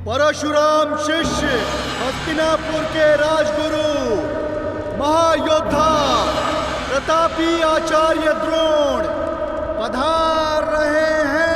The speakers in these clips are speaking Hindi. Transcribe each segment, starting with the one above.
परशुराम शिष्य हस्तिनापुर के राजगुरु महायोद्धा प्रतापी आचार्य द्रोण पधार रहे हैं।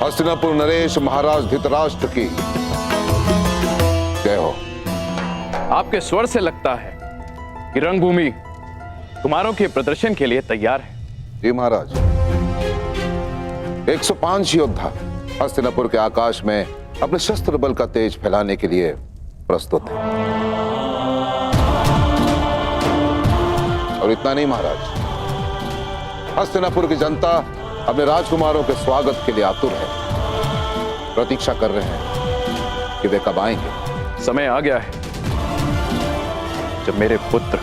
हस्तिनापुर नरेश महाराज धृतराष्ट्र की जय हो। आपके स्वर से लगता है कि रंगभूमि कुमारों के प्रदर्शन के लिए तैयार है। जी महाराज, 105 योद्धा हस्तिनापुर के आकाश में अपने शस्त्र बल का तेज फैलाने के लिए प्रस्तुत है। और इतना नहीं महाराज, हस्तिनापुर की जनता अपने राजकुमारों के स्वागत के लिए आतुर है, प्रतीक्षा कर रहे हैं कि वे कब आएंगे। समय आ गया है जब मेरे पुत्र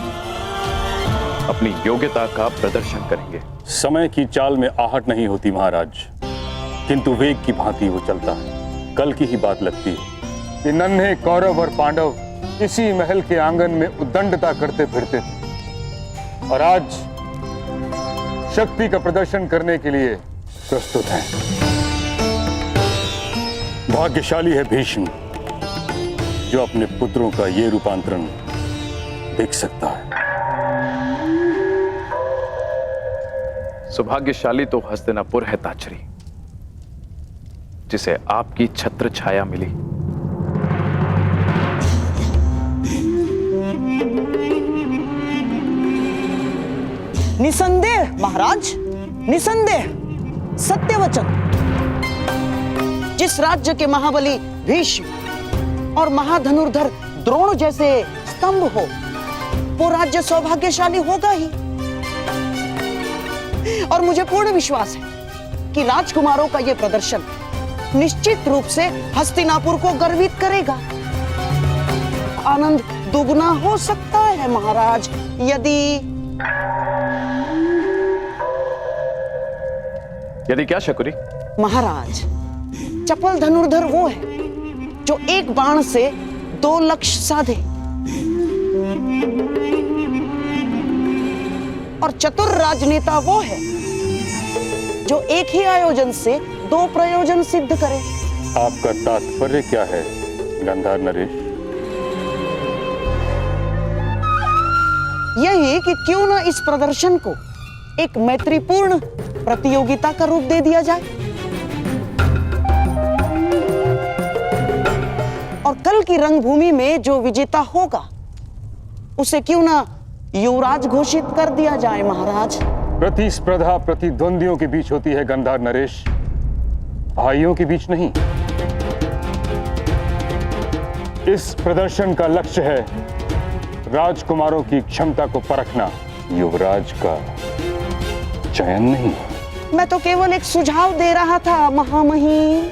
अपनी योग्यता का प्रदर्शन करेंगे। समय की चाल में आहट नहीं होती महाराज, किंतु वेग की भांति वो चलता है। कल की ही बात लगती है कि नन्हे कौरव और पांडव इसी महल के आंगन में उद्दंडता करते फिरते थे और आज शक्ति का प्रदर्शन करने के लिए प्रस्तुत हैं। भाग्यशाली है भीष्म जो अपने पुत्रों का ये रूपांतरण देख सकता है। सौभाग्यशाली तो हस्तिनापुर है ताचरी, जिसे आपकी छत्र छाया मिली। निसंदेह महाराज, निसंदेह, सत्य वचन। जिस राज्य के महाबली भीष्म और महाधनुर्धर द्रोण जैसे स्तंभ हो, वो राज्य सौभाग्यशाली होगा ही। और मुझे पूर्ण विश्वास है कि राजकुमारों का यह प्रदर्शन निश्चित रूप से हस्तिनापुर को गर्वित करेगा। आनंद दुगना हो सकता है महाराज यदि क्या शकुनी? महाराज, चपल धनुर्धर वो है जो एक बाण से 2 लक्ष्य साधे, और चतुर राजनेता वो है जो एक ही आयोजन से 2 प्रयोजन सिद्ध करे। आपका तात्पर्य क्या है गंधार नरेश? यही कि क्यों न इस प्रदर्शन को एक मैत्रीपूर्ण प्रतियोगिता का रूप दे दिया जाए और कल की रंगभूमि में जो विजेता होगा उसे क्यों न युवराज घोषित कर दिया जाए महाराज। प्रतिस्पर्धा प्रतिद्वंदियों के बीच होती है गंधार नरेश, भाइयों के बीच नहीं। इस प्रदर्शन का लक्ष्य है राजकुमारों की क्षमता को परखना, युवराज का चयन नहीं। मैं तो केवल एक सुझाव दे रहा था महामहिम,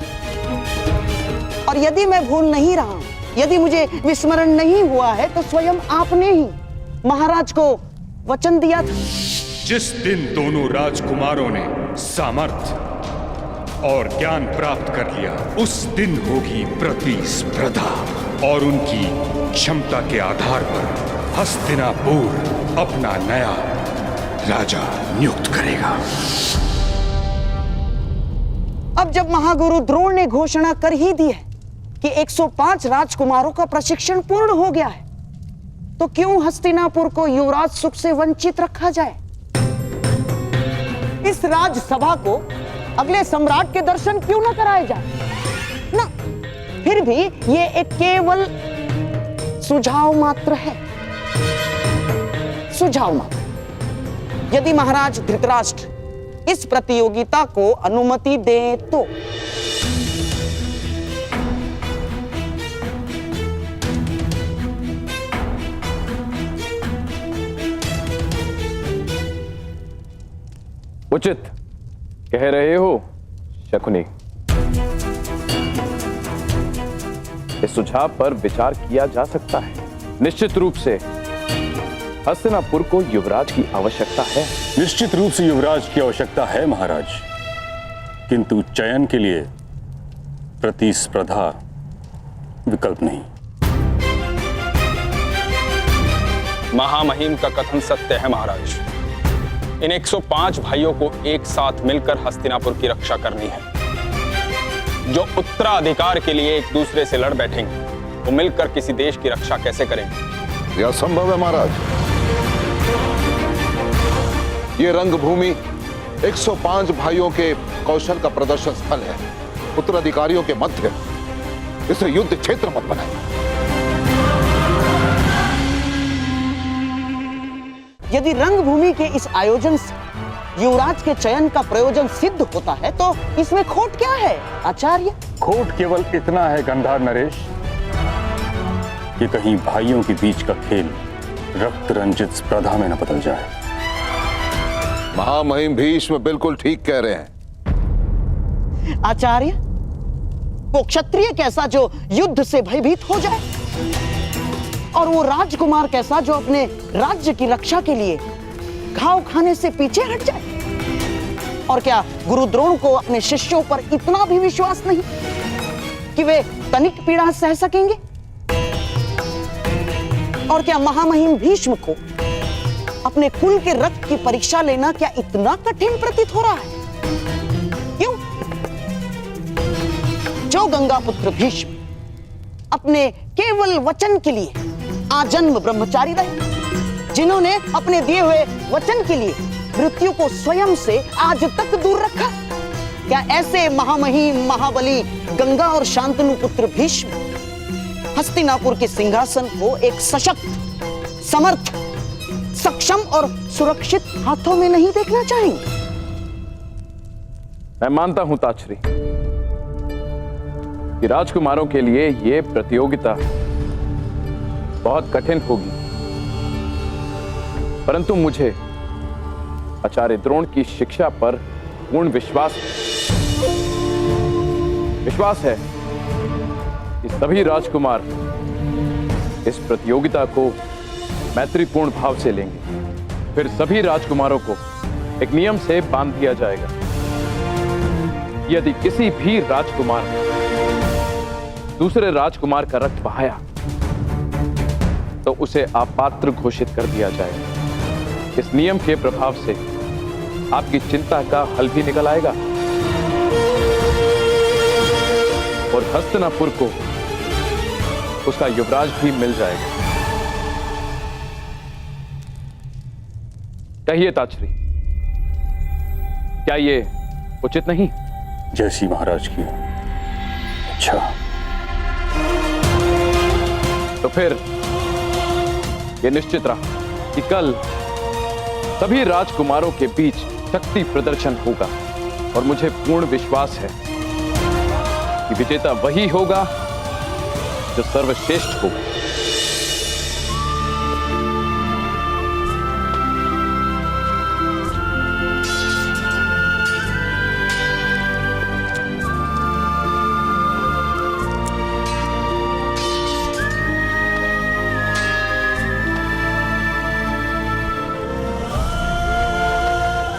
और यदि मैं भूल नहीं रहा, यदि मुझे विस्मरण नहीं हुआ है, तो स्वयं आपने ही महाराज को वचन दिया था। जिस दिन दोनों राजकुमारों ने सामर्थ्य और ज्ञान प्राप्त कर लिया, उस दिन होगी प्रतिस्पर्धा और उनकी क्षमता के आधार पर हस्तिनापुर अपना नया राजा नियुक्त करेगा। अब जब महागुरु द्रोण ने घोषणा कर ही दी है कि 105 राजकुमारों का प्रशिक्षण पूर्ण हो गया है, तो क्यों हस्तिनापुर को युवराज सुख से वंचित रखा जाए? इस राजसभा को अगले सम्राट के दर्शन क्यों न कराए जाए? ना, फिर भी ये एक केवल सुझाव मात्र है, सुझाव मात्र। यदि महाराज धृतराष्ट्र इस प्रतियोगिता को अनुमति दे तो उचित कह रहे हो शकुनी। इस सुझाव पर विचार किया जा सकता है। निश्चित रूप से हस्तिनापुर को युवराज की आवश्यकता है। निश्चित रूप से युवराज की आवश्यकता है महाराज, किंतु चयन के लिए प्रतिस्पर्धा विकल्प नहीं। महामहिम का कथन सत्य है महाराज। इन 105 भाइयों को एक साथ मिलकर हस्तिनापुर की रक्षा करनी है। जो उत्तराधिकार के लिए एक दूसरे से लड़ बैठेंगे वो मिलकर किसी देश की रक्षा कैसे करेंगे? यह संभव है महाराज। ये रंगभूमि 105 भाइयों के कौशल का प्रदर्शन स्थल है, उत्तराधिकारियों के मध्य। इसे युद्ध क्षेत्र मत बनाएं। यदि रंगभूमि के इस आयोजन से युवराज के चयन का प्रयोजन सिद्ध होता है तो इसमें खोट क्या है आचार्य? खोट केवल इतना है गंधार नरेश कि कहीं भाइयों के बीच का खेल रक्त रंजित स्पर्धा में न बदल जाए। महामहिम भीष्म बिल्कुल ठीक कह रहे हैं। आचार्य, वो क्षत्रिय कैसा जो युद्ध से भयभीत हो जाए, और वो राजकुमार कैसा जो अपने राज्य की रक्षा के लिए घाव खाने से पीछे हट जाए? और क्या गुरु द्रोण को अपने शिष्यों पर इतना भी विश्वास नहीं कि वे तनिक पीड़ा सह सकेंगे? और क्या महामहिम भीष्म को अपने कुल के रक्त की परीक्षा लेना क्या इतना कठिन प्रतीत हो रहा है? क्यों? जो गंगा पुत्र भीष्म अपने केवल वचन के लिए आजन्म ब्रह्मचारी रहे, जिन्होंने अपने दिए हुए वचन के लिए मृत्यु को स्वयं से आज तक दूर रखा, क्या ऐसे महामहिम महाबली गंगा और शांतनु पुत्र भीष्म हस्तिनापुर के सिंहासन को एक सशक्त, समर्थ, सक्षम और सुरक्षित हाथों में नहीं देखना चाहेंगे? मैं मानता हूं ताक्षरी कि राजकुमारों के लिए यह प्रतियोगिता बहुत कठिन होगी, परंतु मुझे आचार्य द्रोण की शिक्षा पर पूर्ण विश्वास है कि सभी राजकुमार इस प्रतियोगिता को मैत्रीपूर्ण भाव से लेंगे। फिर सभी राजकुमारों को एक नियम से बांध दिया जाएगा। यदि किसी भी राजकुमार ने दूसरे राजकुमार का रक्त बहाया तो उसे अपात्र घोषित कर दिया जाएगा। इस नियम के प्रभाव से आपकी चिंता का हल भी निकल आएगा और हस्तिनापुर को उसका युवराज भी मिल जाएगा। कहिए ताक्षरी, क्या ये उचित नहीं? जैसी महाराज की अच्छा। तो फिर यह निश्चित रहा कि कल सभी राजकुमारों के बीच शक्ति प्रदर्शन होगा और मुझे पूर्ण विश्वास है कि विजेता वही होगा जो सर्वश्रेष्ठ होगा।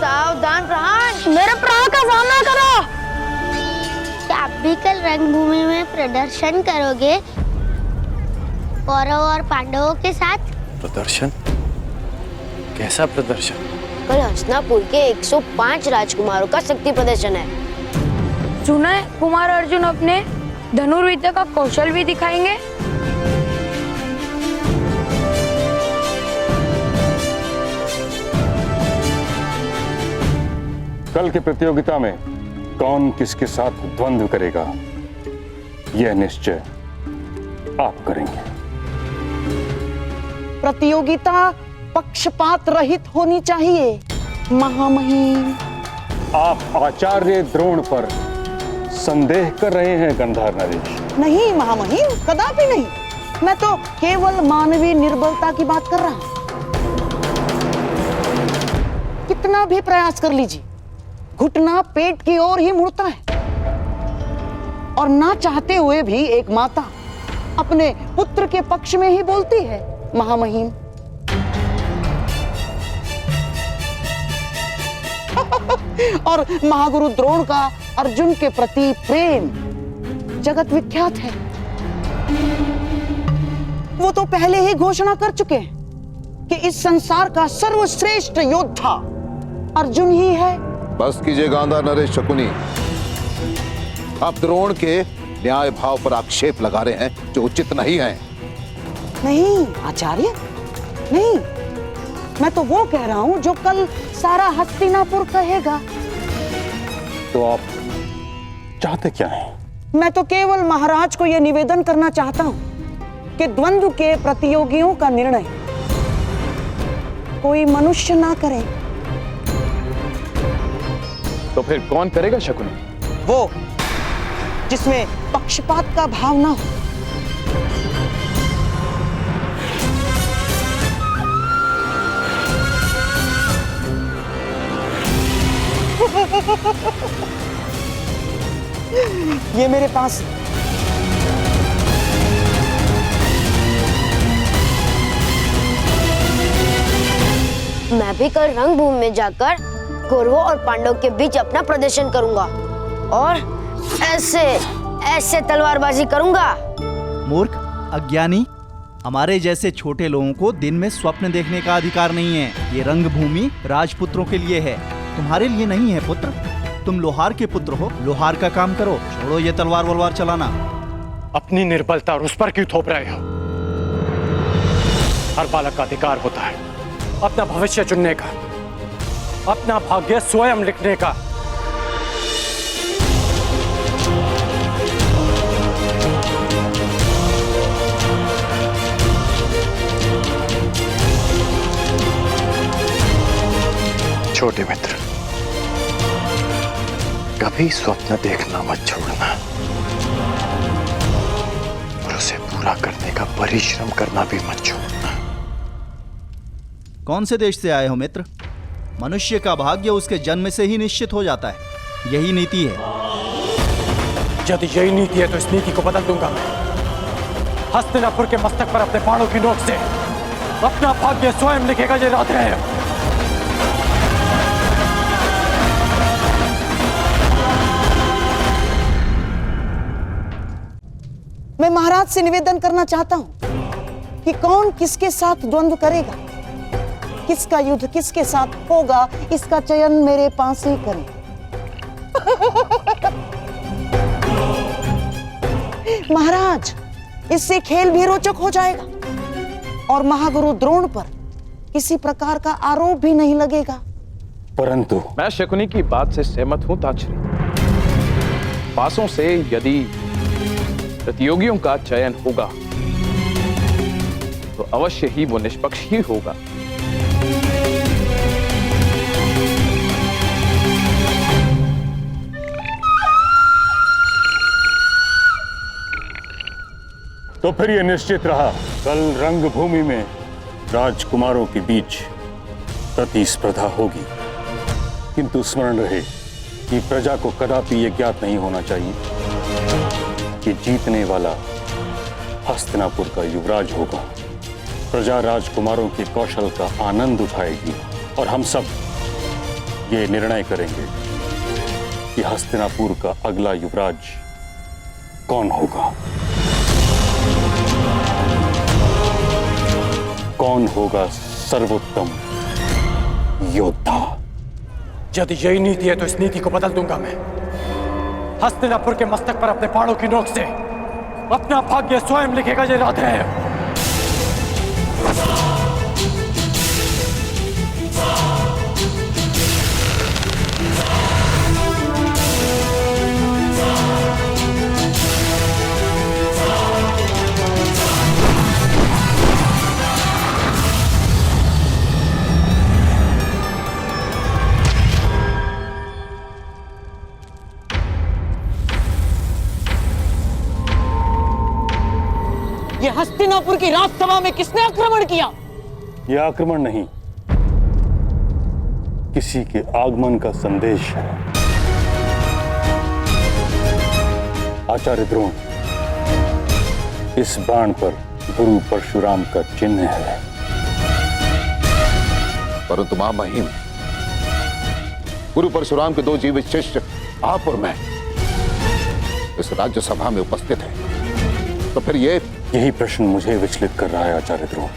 सावधान प्रहार, मेरे प्रहार का सामना करो। क्या आप भी कल रंगभूमि में प्रदर्शन करोगे कौरव और पांडवों के साथ? प्रदर्शन? कैसा प्रदर्शन? कल हस्तिनापुर के 105 राजकुमारों का शक्ति प्रदर्शन है। सुना है कुमार अर्जुन अपने धनुर्विद्या का कौशल भी दिखाएंगे। कल की प्रतियोगिता में कौन किसके साथ द्वंद्व करेगा यह निश्चय आप करेंगे। प्रतियोगिता पक्षपात रहित होनी चाहिए महामहिम। आप आचार्य द्रोण पर संदेह कर रहे हैं गंधार नरेश। नहीं महामहिम, कदापि नहीं। मैं तो केवल मानवीय निर्बलता की बात कर रहा हूं। कितना भी प्रयास कर लीजिए, घुटना पेट की ओर ही मुड़ता है और ना चाहते हुए भी एक माता अपने पुत्र के पक्ष में ही बोलती है महामहिम। और महागुरु द्रोण का अर्जुन के प्रति प्रेम जगत विख्यात है। वो तो पहले ही घोषणा कर चुके हैं कि इस संसार का सर्वश्रेष्ठ योद्धा अर्जुन ही है। बस कीजिए गांधा नरेश शकुनी, आप द्रोण के न्याय भाव पर आक्षेप लगा रहे हैं जो उचित नहीं है। नहीं आचार्य, नहीं, मैं तो वो कह रहा हूं जो कल सारा हस्तिनापुर कहेगा। तो आप चाहते क्या हैं? मैं तो केवल महाराज को यह निवेदन करना चाहता हूं कि द्वंद्व के प्रतियोगियों का निर्णय कोई मनुष्य ना करे। तो फिर कौन करेगा शकुनी? वो जिसमें पक्षपात का भाव ना हो। ये मेरे पास मैं भी कल रंगभूमि में जाकर कौरवों और पांडवों के बीच अपना प्रदर्शन करूंगा और ऐसे तलवारबाजी करूंगा। मूर्ख, अज्ञानी, हमारे जैसे छोटे लोगों को दिन में स्वप्न देखने का अधिकार नहीं है। ये रंगभूमि राजपुत्रों के लिए है, तुम्हारे लिए नहीं है पुत्र। तुम लोहार के पुत्र हो, लोहार का काम करो, छोड़ो ये तलवार वलवार चलाना। अपनी निर्बलता और उस पर क्यों थोप रहे हो? हर बालक का अधिकार होता है अपना भविष्य चुनने का, अपना भाग्य स्वयं लिखने का। छोटे मित्र, कभी स्वप्न देखना मत छोड़ना और उसे पूरा करने का परिश्रम करना भी मत छोड़ना। कौन से देश से आए हो मित्र? मनुष्य का भाग्य उसके जन्म से ही निश्चित हो जाता है, यही नीति है। यदि यही नीति है तो इस नीति को बदल दूंगा मैं। हस्तिनापुर के मस्तक पर अपने बाणों की नोक से अपना भाग्य स्वयं लिखेगा ये रात है। मैं महाराज से निवेदन करना चाहता हूं कि कौन किसके साथ द्वंद्व करेगा, किसका युद्ध किसके साथ होगा, इसका चयन मेरे पास ही करें। महाराज, इससे खेल भी रोचक हो जाएगा और महागुरु द्रोण पर किसी प्रकार का आरोप भी नहीं लगेगा। परंतु मैं शकुनी की बात से सहमत हूं ताक्षरी। पासों से यदि प्रतियोगियों का चयन होगा तो अवश्य ही वो निष्पक्ष ही होगा। तो फिर यह निश्चित रहा, कल रंगभूमि में राजकुमारों के बीच प्रतिस्पर्धा होगी। किंतु स्मरण रहे कि प्रजा को कदापि यह ज्ञात नहीं होना चाहिए कि जीतने वाला हस्तिनापुर का युवराज होगा। प्रजा राजकुमारों के कौशल का आनंद उठाएगी और हम सब ये निर्णय करेंगे कि हस्तिनापुर का अगला युवराज कौन होगा, कौन होगा सर्वोत्तम योद्धा। यदि यही नीति है तो इस नीति को बदल दूंगा मैं। हस्तिनापुर के मस्तक पर अपने बाणों की नोक से अपना भाग्य स्वयं लिखेगा ये रात है। ये हस्तिनापुर की राजसभा में किसने आक्रमण किया? यह आक्रमण नहीं, किसी के आगमन का संदेश है। आचार्य द्रोण, इस बाण पर गुरु परशुराम का चिन्ह है। परंतु महामहिम, गुरु परशुराम के दो जीवित शिष्य आप और मैं इस राज्यसभा में उपस्थित हैं, तो फिर यही प्रश्न मुझे विचलित कर रहा है आचार्य द्रोण।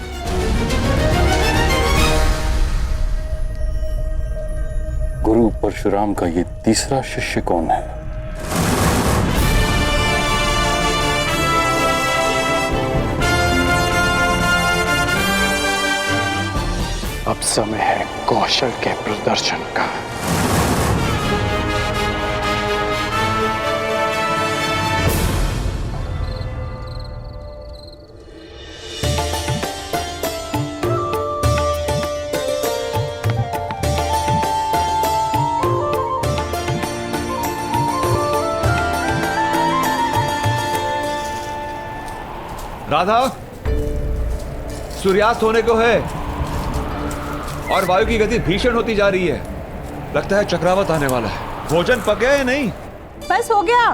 गुरु परशुराम का ये तीसरा शिष्य कौन है? अब समय है कौशल के प्रदर्शन का। राधा, सूर्यास्त होने को है और वायु की गति भीषण होती जा रही है। लगता है चक्रवात आने वाला है। भोजन पक गया या नहीं? बस हो गया।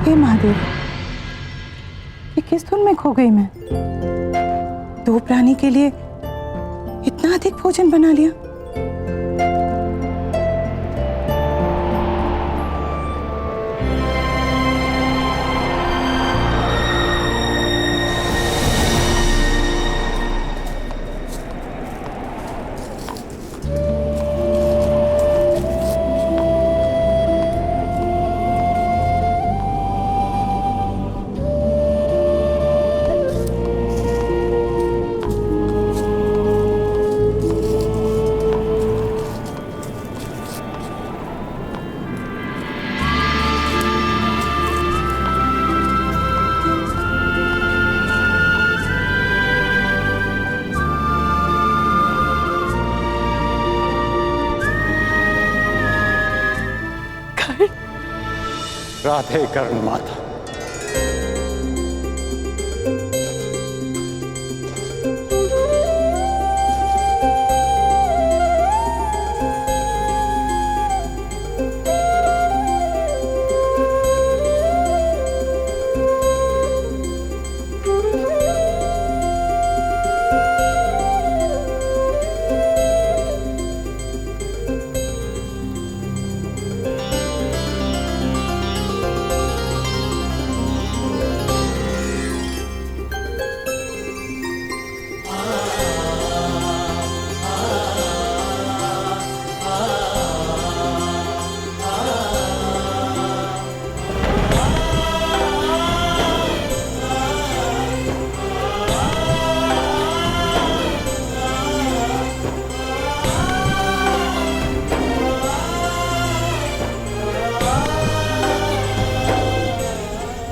हे महादेव, ये किस धुन में खो गई मैं? 2 प्राणी के लिए इतना अधिक भोजन बना लिया। राधे कर्ण माता।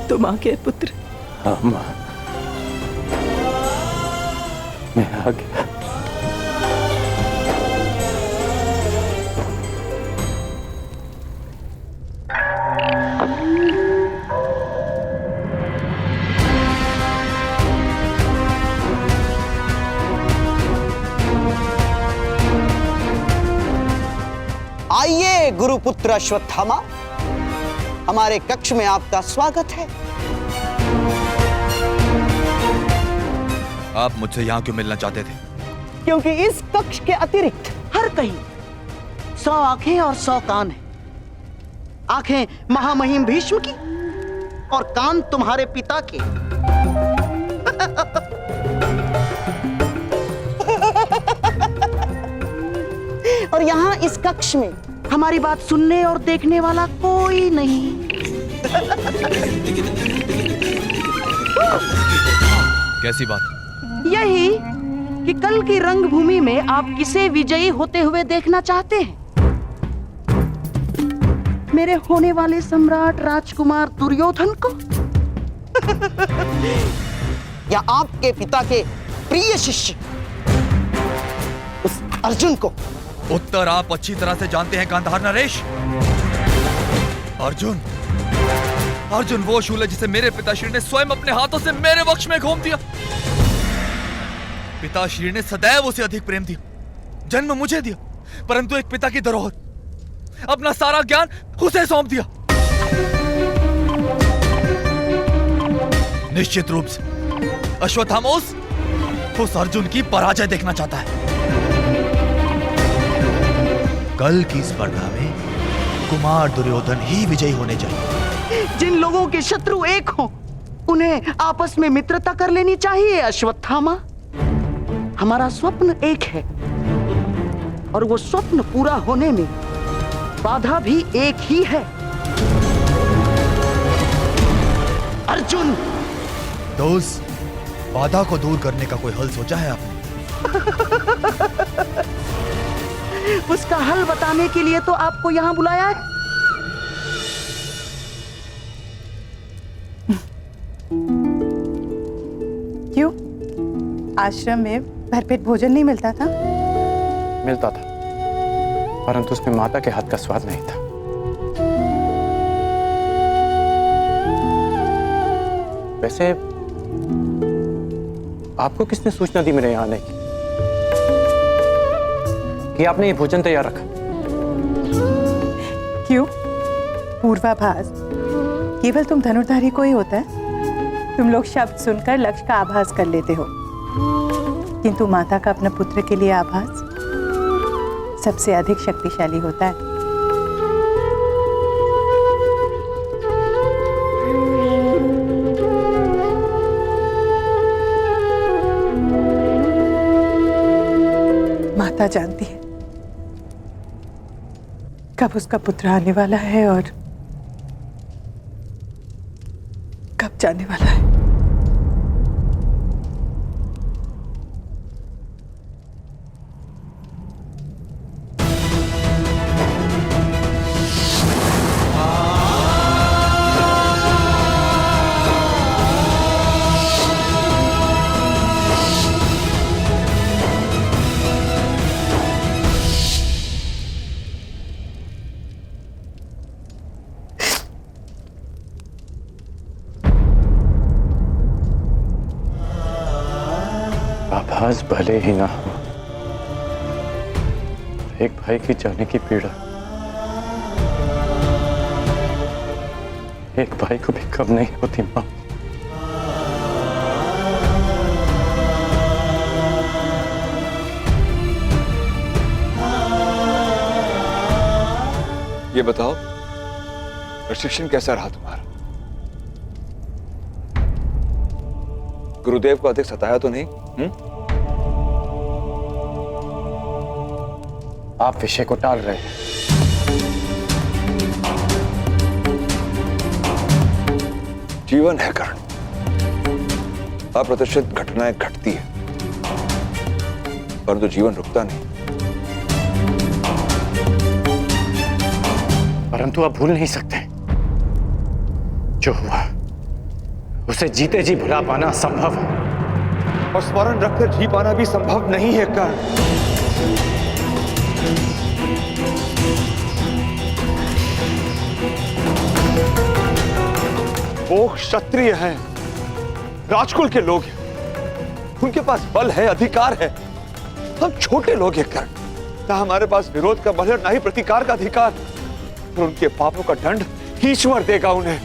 तुम आ गए पुत्र। हाँ माँ, मैं आ गया। आइए गुरुपुत्र अश्वत्थामा, हमारे कक्ष में आपका स्वागत है। आप मुझसे यहाँ क्यों मिलना चाहते थे? क्योंकि इस कक्ष के अतिरिक्त हर कहीं 100 आंखें और 100 कान हैं। आंखें महामहिम भीष्म की और कान तुम्हारे पिता के। और यहाँ इस कक्ष में हमारी बात सुनने और देखने वाला कोई नहीं। कैसी बात? यही कि कल की रंगभूमि में आप किसे विजयी होते हुए देखना चाहते हैं? मेरे होने वाले सम्राट राजकुमार दुर्योधन को या आपके पिता के प्रिय शिष्य उस अर्जुन को? उत्तर आप अच्छी तरह से जानते हैं गांधार नरेश। अर्जुन, अर्जुन वो शूल है जिसे मेरे पिताश्री ने स्वयं अपने हाथों से मेरे वक्ष में घोंप दिया। पिताश्री ने सदैव उसे अधिक प्रेम दिया, जन्म मुझे दिया, परंतु एक पिता की धरोहर, अपना सारा ज्ञान उसे सौंप दिया। निश्चित रूप से अश्वत्थामा उस अर्जुन की पराजय देखना चाहता है। कल की स्पर्धा में कुमार दुर्योधन ही विजयी होने चाहिए। जिन लोगों के शत्रु एक हों, उन्हें आपस में मित्रता कर लेनी चाहिए अश्वत्थामा। हमारा स्वप्न एक है और वो स्वप्न पूरा होने में बाधा भी एक ही है। अर्जुन, दोस्त, बाधा को दूर करने का कोई हल सोचा है आपने? उसका हल बताने के लिए तो आपको यहां बुलाया है। क्यों? आश्रम में भरपेट भोजन नहीं मिलता था? मिलता था, परंतु उसमें माता के हाथ का स्वाद नहीं था। वैसे आपको किसने सूचना दी मेरे यहाँ आने की कि आपने ये भोजन तैयार रखा? क्यों? पूर्वाभास केवल तुम धनुर्धारी को ही होता है। तुम लोग शब्द सुनकर लक्ष्य का आभास कर लेते हो, किंतु माता का अपने पुत्र के लिए आभास सबसे अधिक शक्तिशाली होता है। माता जानती है कब उसका पुत्र आने वाला है और कब जाने वाला है। आभास भले ही ना हो, एक भाई की जाने की पीड़ा एक भाई को भी कम नहीं होती मां। ये बताओ, प्रशिक्षण कैसा रहा तुम्हारा? गुरुदेव को अधिक सताया तो नहीं? आप विषय को टाल रहे हैं। जीवन है कर्ण, अप्रत्याशित घटनाएं घटती है, परंतु जीवन रुकता नहीं। परंतु आप भूल नहीं सकते, जो हुआ उसे जीते जी भुला पाना संभव है, और स्मरण रखकर जी पाना भी संभव नहीं है कर्ण। वो क्षत्रिय हैं, राजकुल के लोग हैं, उनके पास बल है, अधिकार है। हम छोटे लोग हैं कर्ण, ना हमारे पास विरोध का बल है, ना ही प्रतिकार का अधिकार। और उनके पापों का दंड ईश्वर देगा उन्हें।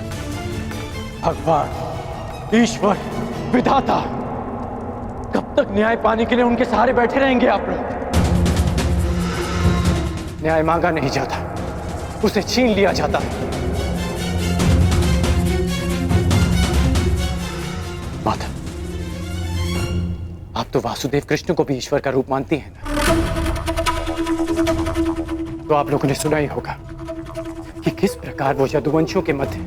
भगवान, ईश्वर, विधाता, कब तक न्याय पाने के लिए उनके सहारे बैठे रहेंगे आप लोग? न्याय मांगा नहीं जाता, उसे छीन लिया जाता है। माता, आप तो वासुदेव कृष्ण को भी ईश्वर का रूप मानती हैं ना? तो आप लोगों ने सुना ही होगा कि किस प्रकार वो यदुवंशियों के मध्य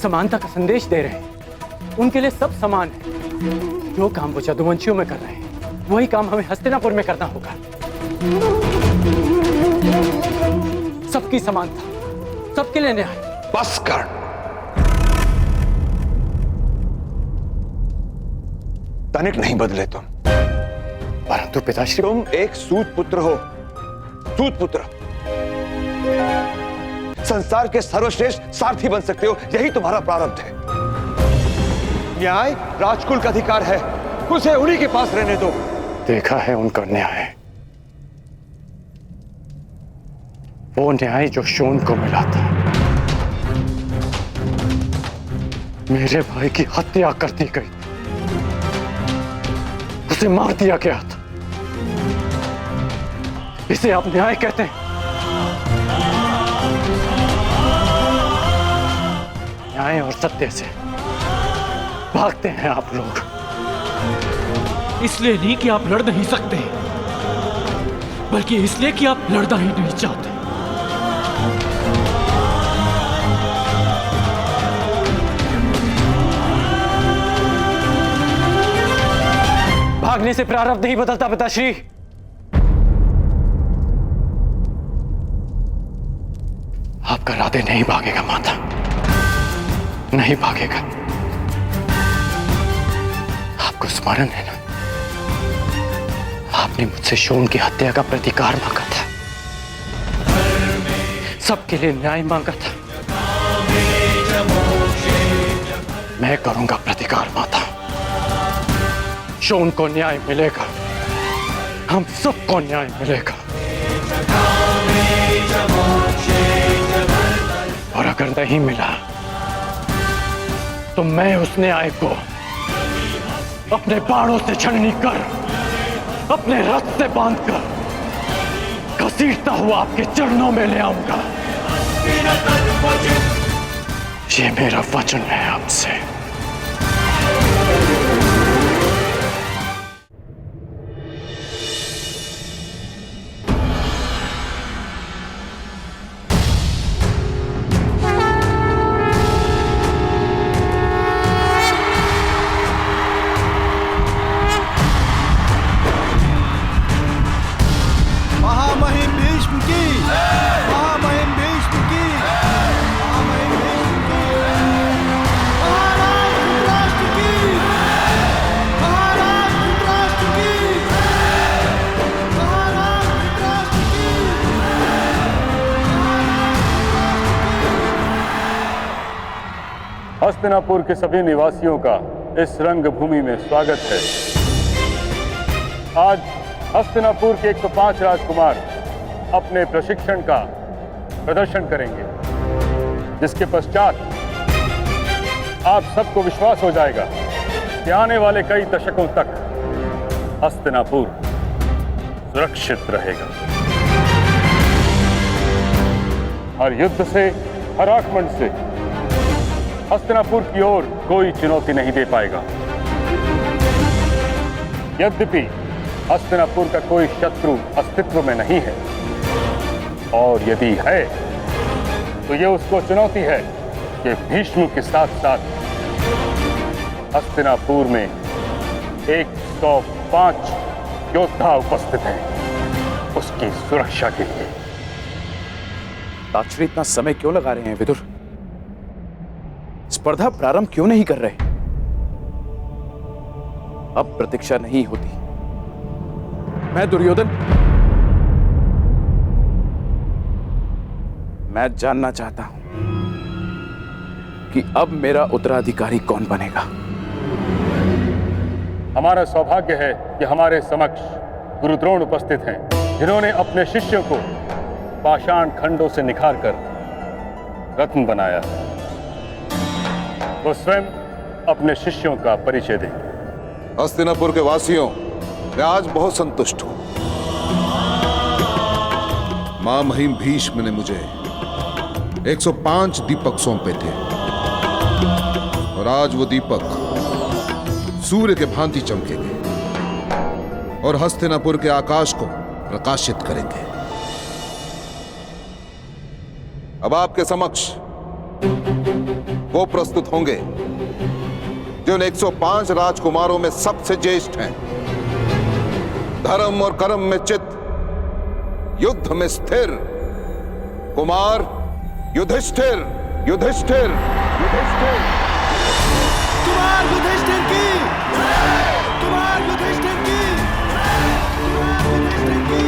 समानता का संदेश दे रहे हैं। उनके लिए सब समान है। जो काम वो यदुवंशियों में कर रहे हैं, वही काम हमें हस्तिनापुर में करना होगा। सबकी समानता, सबके लिए न्याय। बस कर्ण, तनिक नहीं बदले तुम। परंतु पिताश्री, तुम एक सूत पुत्र हो, सूत पुत्र। संसार के सर्वश्रेष्ठ सारथी बन सकते हो, यही तुम्हारा प्रारब्ध है। न्याय राजकुल का अधिकार है, उसे उन्हीं के पास रहने दो। देखा है उनका न्याय, वो न्याय जो शोन को मिला था। मेरे भाई की हत्या कर दी गई, उसे मार दिया गया था। इसे आप न्याय कहते हैं? न्याय और सत्य से भागते हैं आप लोग। इसलिए नहीं कि आप लड़ नहीं सकते, बल्कि इसलिए कि आप लड़ना ही नहीं चाहते। भागने से प्रारब्ध नहीं बदलता पिताश्री। आपका राधे नहीं भागेगा माता, नहीं भागेगा। आपको स्मरण है ना, आपने मुझसे शोन की हत्या का प्रतिकार मांगा था, सबके लिए न्याय मांगा था। मैं करूंगा प्रतिकार माता। शोन को न्याय मिलेगा, हम सबको न्याय मिलेगा। और अगर नहीं मिला तो मैं उस न्याय को अपने बाणों से छलनी कर, अपने रथ से बांधकर घसीटता हुआ आपके चरणों में ले आऊंगा। ये मेरा वचन है आपसे। हस्तिनापुर के सभी निवासियों का इस रंगभूमि में स्वागत है। आज हस्तिनापुर के 105 राजकुमार अपने प्रशिक्षण का प्रदर्शन करेंगे, जिसके पश्चात आप सबको विश्वास हो जाएगा कि आने वाले कई दशकों तक हस्तिनापुर सुरक्षित रहेगा। हर युद्ध से, हर आक्रमण से हस्तिनापुर की ओर कोई चुनौती नहीं दे पाएगा। यद्यपि हस्तिनापुर का कोई शत्रु अस्तित्व में नहीं है, और यदि है तो यह उसको चुनौती है कि भीष्म के साथ साथ हस्तिनापुर में 105 योद्धा उपस्थित हैं उसकी सुरक्षा के लिए। ताक्षरी इतना समय क्यों लगा रहे हैं विदुर? स्पर्धा प्रारंभ क्यों नहीं कर रहे? अब प्रतीक्षा नहीं होती। मैं दुर्योधन, मैं जानना चाहता हूं कि अब मेरा उत्तराधिकारी कौन बनेगा। हमारा सौभाग्य है कि हमारे समक्ष गुरु द्रोण उपस्थित हैं, जिन्होंने अपने शिष्यों को पाषाण खंडों से निखारकर रत्न बनाया। वो स्वयं अपने शिष्यों का परिचय दें। हस्तिनापुर के वासियों, मैं आज बहुत संतुष्ट हूं। मां महिम भीष्म ने मुझे 105 दीपक सौंपे थे, और आज वो दीपक सूर्य के भांति चमकेंगे और हस्तिनापुर के आकाश को प्रकाशित करेंगे। अब आपके समक्ष वो प्रस्तुत होंगे जो उन 105 राजकुमारों में सबसे ज्येष्ठ हैं, धर्म और कर्म में चित, युद्ध में स्थिर कुमार युधिष्ठिर। युधिष्ठिर, युधिष्ठिर, कुमार युधिष्ठिर की, कुमार युधिष्ठिर की, कुमार युधिष्ठिर की।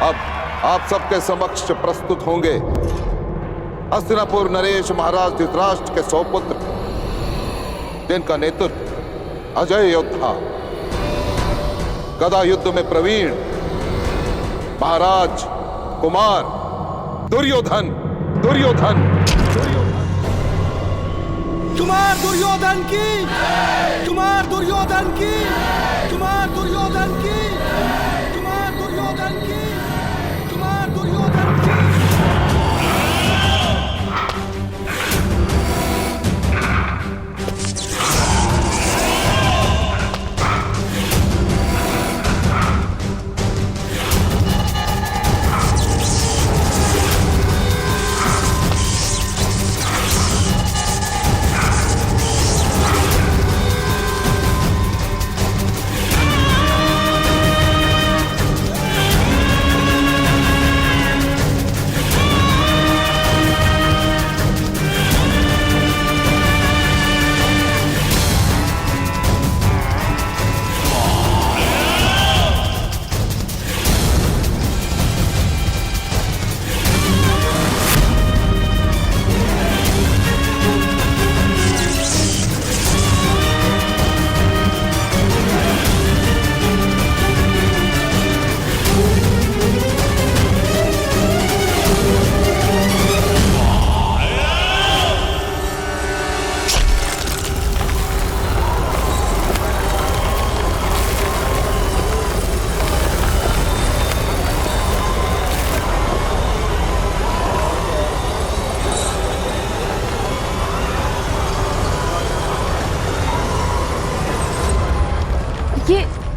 अब आप सबके समक्ष प्रस्तुत होंगे हस्तिनापुर नरेश महाराज धृतराष्ट्र के 100 पुत्र, जिनका नेतृत्व अजय योद्धा, गदा युद्ध में प्रवीण महाराज कुमार दुर्योधन कुमार दुर्योधन की, कुमार दुर्योधन की, कुमार दुर्योधन की, कुमार दुर्योधन की, कुमार दुर्योधन की।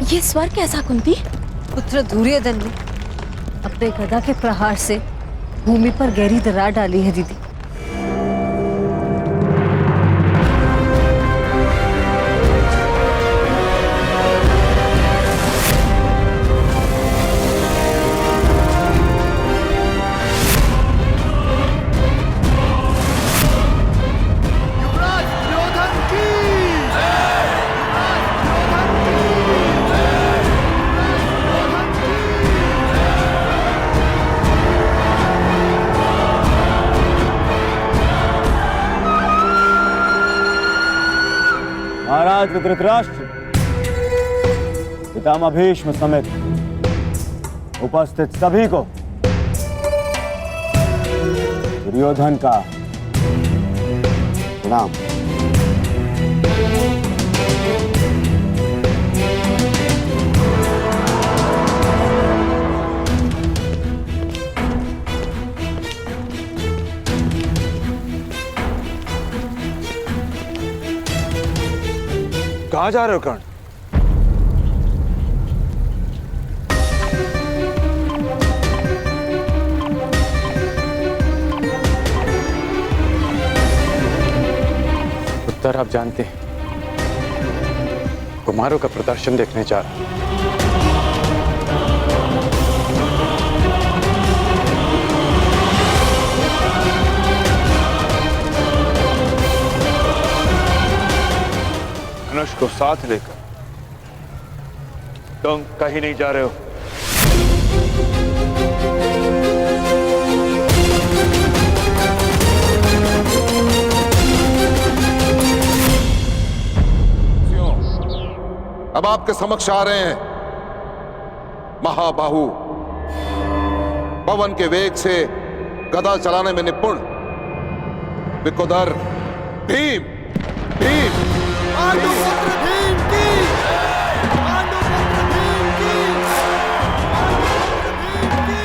ये स्वर कैसा कुंती? पुत्र दुर्योधन ने अपने गदा के प्रहार से भूमि पर गहरी दरार डाली है दीदी। महाराज धृतराष्ट्र, पितामह भीष्म समेत उपस्थित सभी को दुर्योधन का प्रणाम। कहां जा रहे हो कर्ण? उत्तर आप जानते हैं, कुमारों का प्रदर्शन देखने जा रहा हूं। धनुष को साथ लेकर तुम कहीं नहीं जा रहे हो। अब आपके समक्ष आ रहे हैं महाबाहु, पवन के वेग से गदा चलाने में निपुण विकोदर भीम। भीम पांडुपुत्र भीम की, पांडुपुत्र भीम की, पांडुपुत्र भीम की।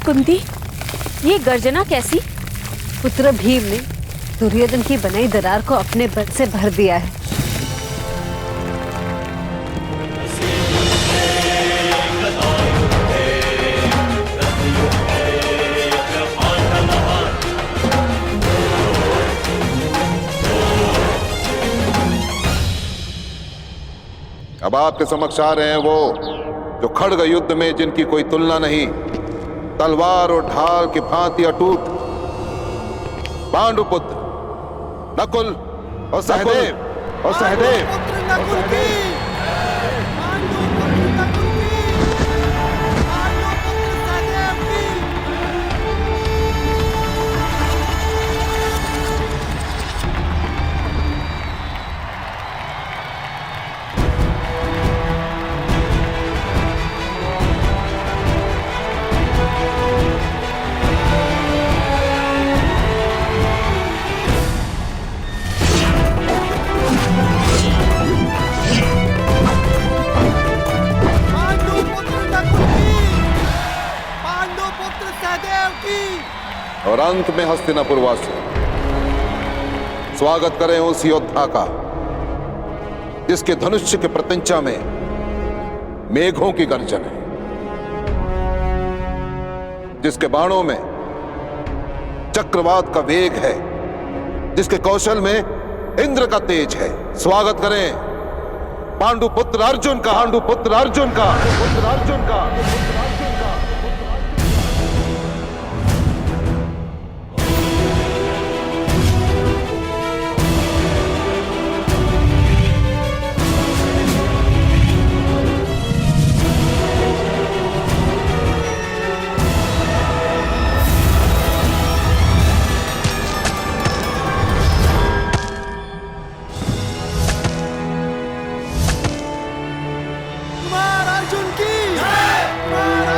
कुंती, ये गर्जना कैसी? पुत्र भीम ने दुर्योधन की बनाई दरार को अपने बल से भर दिया है। अब आपके समक्ष आ रहे हैं वो जो खड़ग युद्ध में जिनकी कोई तुलना नहीं, तलवार और ढाल की भांति अटूट, पांडुपुत्र नकुल और सहदेव नकुल की और अंत में हस्तिनापुर वासी स्वागत करें उस योद्धा का जिसके धनुष्य के प्रत्यंचा में मेघों की गर्जन है, जिसके बाणों में चक्रवात का वेग है, जिसके कौशल में इंद्र का तेज है। स्वागत करें पांडुपुत्र अर्जुन का, पांडुपुत्र अर्जुन का, पुत्र अर्जुन का। कुमार अर्जुन की, कुमार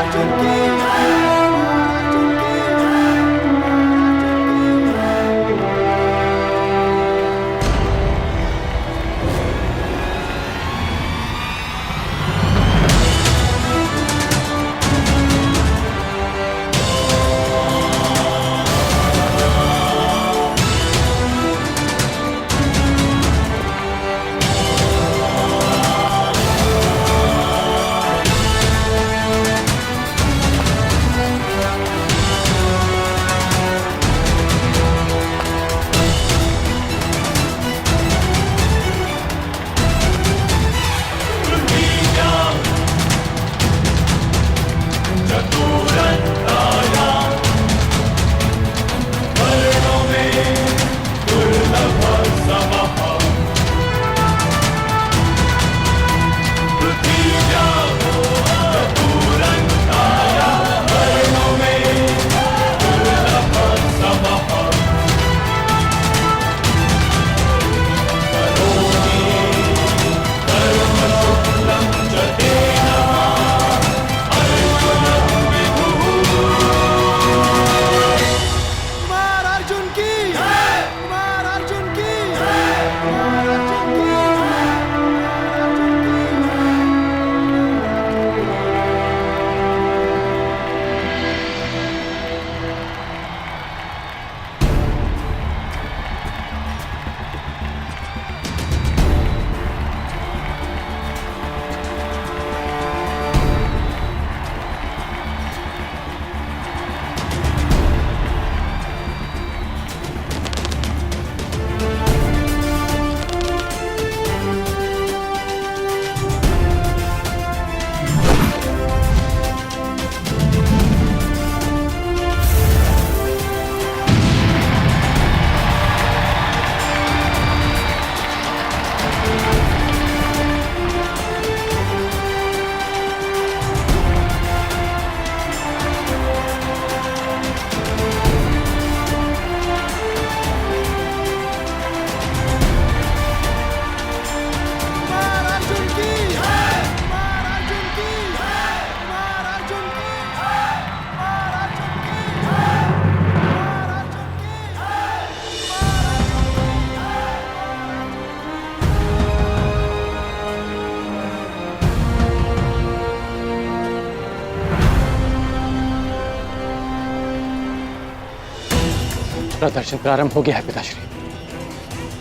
प्रदर्शन प्रारंभ हो गया है पिताश्री।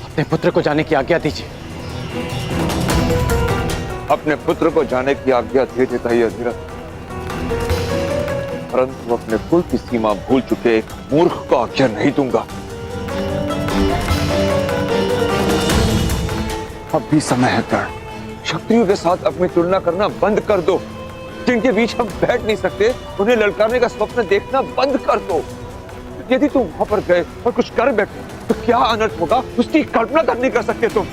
अपने पुत्र को जाने की आज्ञा दीजिए। अपने पुत्र को जाने की आज्ञा दे देता ही अधिरथ, परंतु अपने कुल की सीमा भूल चुके एक मूर्ख को आज्ञा नहीं दूंगा। अब भी समय है कर्ण, क्षत्रियों के साथ अपनी तुलना करना बंद कर दो। जिनके बीच हम बैठ नहीं सकते उन्हें ललकारने का स्वप्न देखना बंद कर दो। यदि तुम वहां पर गए और कुछ कर बैठे तो क्या अनर्थ होगा उसकी कल्पना तक नहीं कर सकते तुम।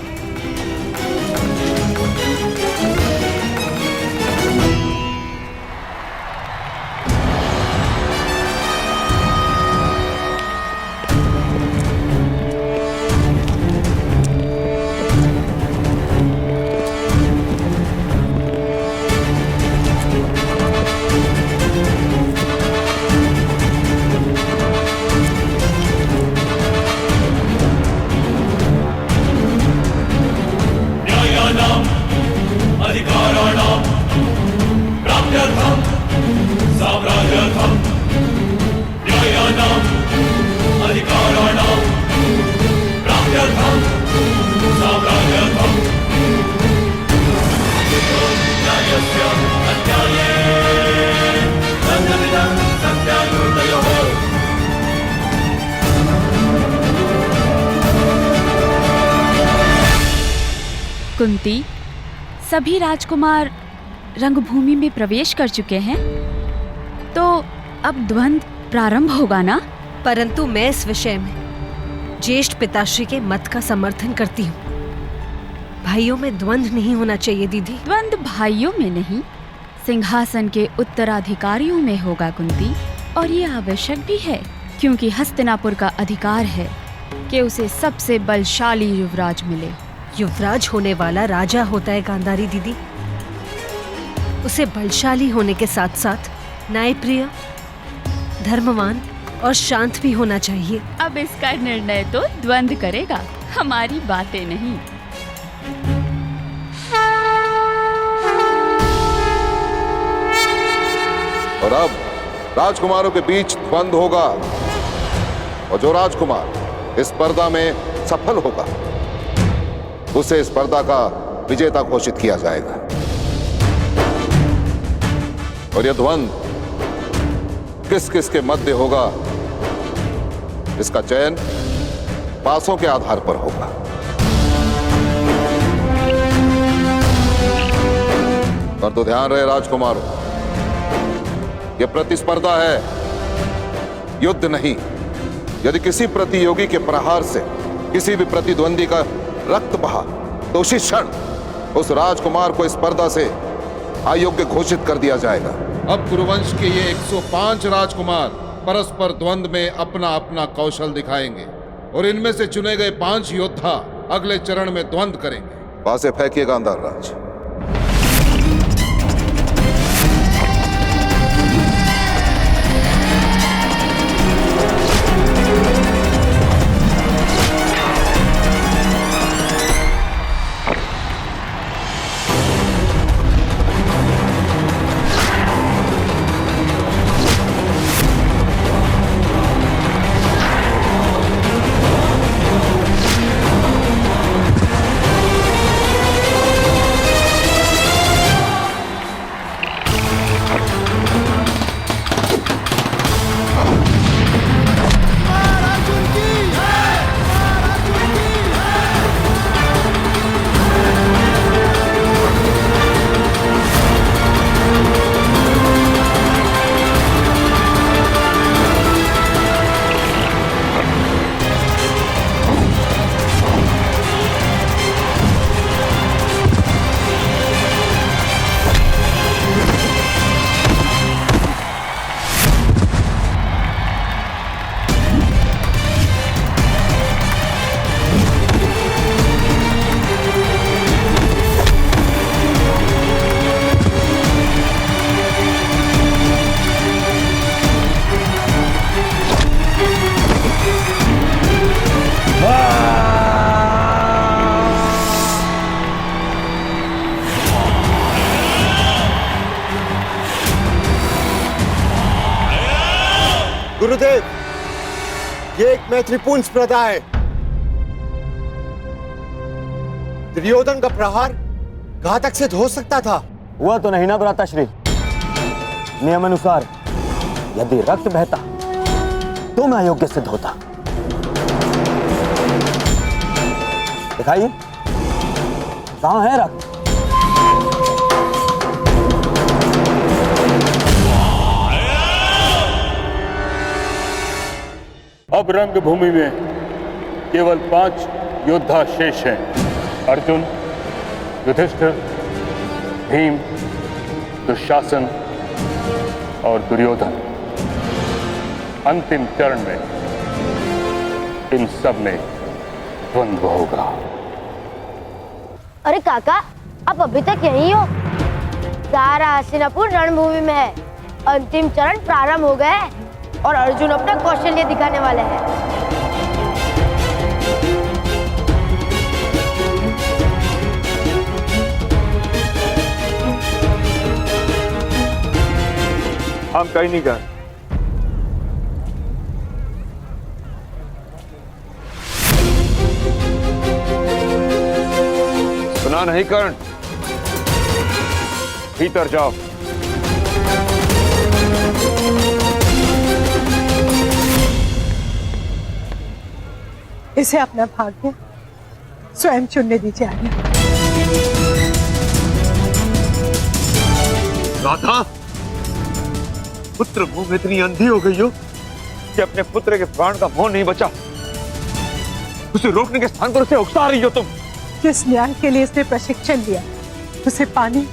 कुंती, सभी राजकुमार रंगभूमि में प्रवेश कर चुके हैं, तो अब द्वंद्व प्रारंभ होगा ना? परंतु मैं इस विषय में ज्येष्ठ पिताश्री के मत का समर्थन करती हूँ। भाइयों में द्वंद्व नहीं होना चाहिए दीदी। द्वंद्व भाइयों में नहीं, सिंहासन के उत्तराधिकारियों में होगा कुंती। और ये आवश्यक भी है, क्योंकि हस्तिनापुर का अधिकार है कि उसे सबसे बलशाली युवराज मिले। युवराज होने वाला राजा होता है गांधारी दीदी। उसे बलशाली होने के साथ साथ न्यायप्रिय, धर्मवान और शांत भी होना चाहिए। अब इसका निर्णय तो द्वंद्व करेगा, हमारी बातें नहीं। और अब राजकुमारों के बीच द्वंद्व होगा, और जो राजकुमार इस स्पर्धा में सफल होगा उसे इस स्पर्धा का विजेता घोषित किया जाएगा। और यह द्वंद्व किस किस के मध्य होगा, इसका चयन पासों के आधार पर होगा। पर तो ध्यान रहे राजकुमारों, यह प्रतिस्पर्धा है, युद्ध नहीं। यदि किसी प्रतियोगी के प्रहार से किसी भी प्रतिद्वंदी का रक्त बहा तो उसी क्षण उस राजकुमार को स्पर्धा से अयोग्य घोषित कर दिया जाएगा। अब कुरुवंश के ये 105 राजकुमार परस्पर द्वंद्व में अपना अपना कौशल दिखाएंगे, और इनमें से चुने गए 5 योद्धा अगले चरण में द्वंद्व करेंगे। वहां से फेंकिए गांधार राज। गुरुदेव, ये एक मैत्रीपूर्ण स्पर्धा है। दुर्योधन का प्रहार घातक सिद्ध हो सकता था। हुआ तो नहीं ना भ्राताश्री। नियम अनुसार यदि रक्त बहता तो मैं अयोग्य सिद्ध होता। दिखाइए कहां है रक्त। अब रंगभूमि में केवल 5 योद्धा शेष हैं। अर्जुन, युधिष्ठिर, भीम, दुशासन और दुर्योधन। अंतिम चरण में इन सब में द्वंद्व होगा। अरे काका, आप अभी तक यहीं हो? सारा हस्तिनापुर रणभूमि में है। अंतिम चरण प्रारंभ हो गए और अर्जुन अपना कौशल्य दिखाने वाले हैं। हम कहीं नहीं गए। सुना नहीं कर्ण? भीतर जाओ। इसे अपना भाग्य स्वयं चुनने दीजिए आर्य। राधा, पुत्र मुंह में इतनी अंधी हो गई हो कि अपने पुत्र के प्राण का मोह नहीं बचा। उसे रोकने के स्थान पर उसे उकसा रही हो तुम। जिस न्याय के लिए इसने प्रशिक्षण लिया उसे पाने,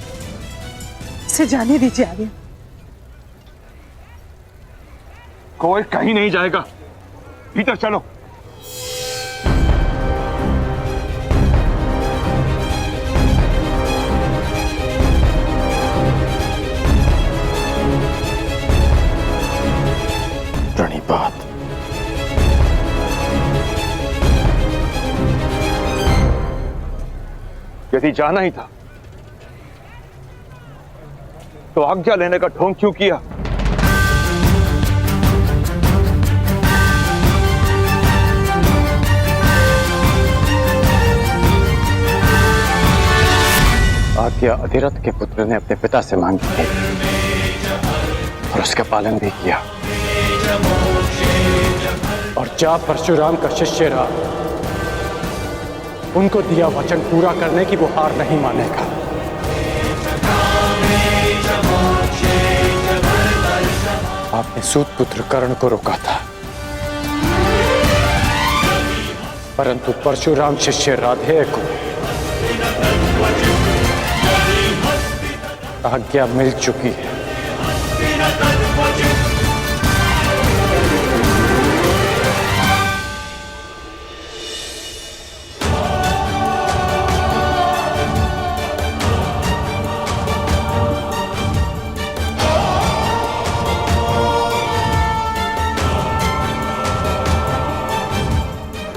उसे जाने दीजिए आर्य। कोई कहीं नहीं जाएगा। भीतर चलो। बात यदि जाना ही था तो आज्ञा लेने का ढोंग क्यों किया? आज्ञा अधिरथ के पुत्र ने अपने पिता से मांगी थी और उसका पालन भी किया। और जा परशुराम का शिष्य रहा, उनको दिया वचन पूरा करने की वो हार नहीं मानेगा। आपने सूत पुत्र कर्ण को रोका था, परंतु परशुराम शिष्य राधेय को आज्ञा मिल चुकी है।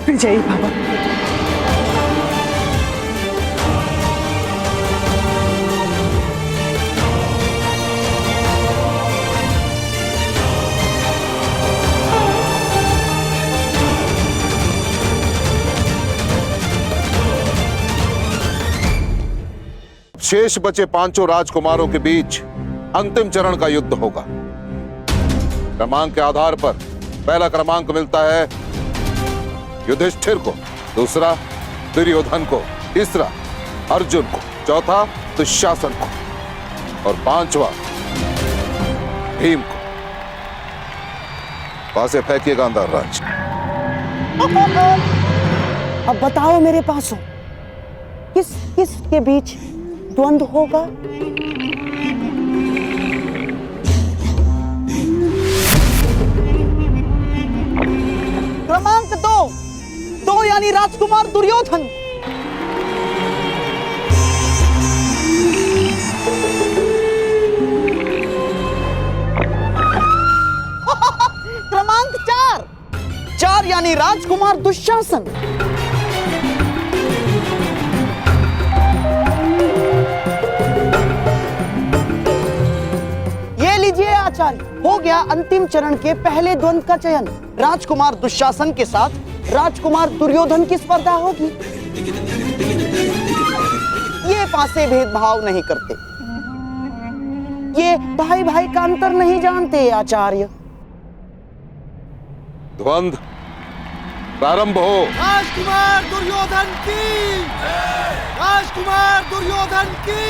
विजयी भव। शेष बचे 5 राजकुमारों के बीच अंतिम चरण का युद्ध होगा। क्रमांक के आधार पर पहला क्रमांक मिलता है युधिष्ठिर को, दूसरा दुर्योधन को, तीसरा अर्जुन को, चौथा दुशासन को और 5वां भीम को। पासे फेंकिए गांधार राज। अब बताओ मेरे पासों, किस किस के बीच द्वंद्व होगा? क्रमांक 2 यानी राजकुमार दुर्योधन। क्रमांक 4 यानी राजकुमार दुशासन। लीजिए आचार्य, हो गया अंतिम चरण के पहले द्वंद्व का चयन। राजकुमार दुशासन के साथ राजकुमार दुर्योधन की स्पर्धा होगी। ये पासे भेदभाव नहीं करते, ये भाई भाई का अंतर नहीं जानते आचार्य। द्वंद्व प्रारंभ हो। राजकुमार दुर्योधन की, राजकुमार दुर्योधन की।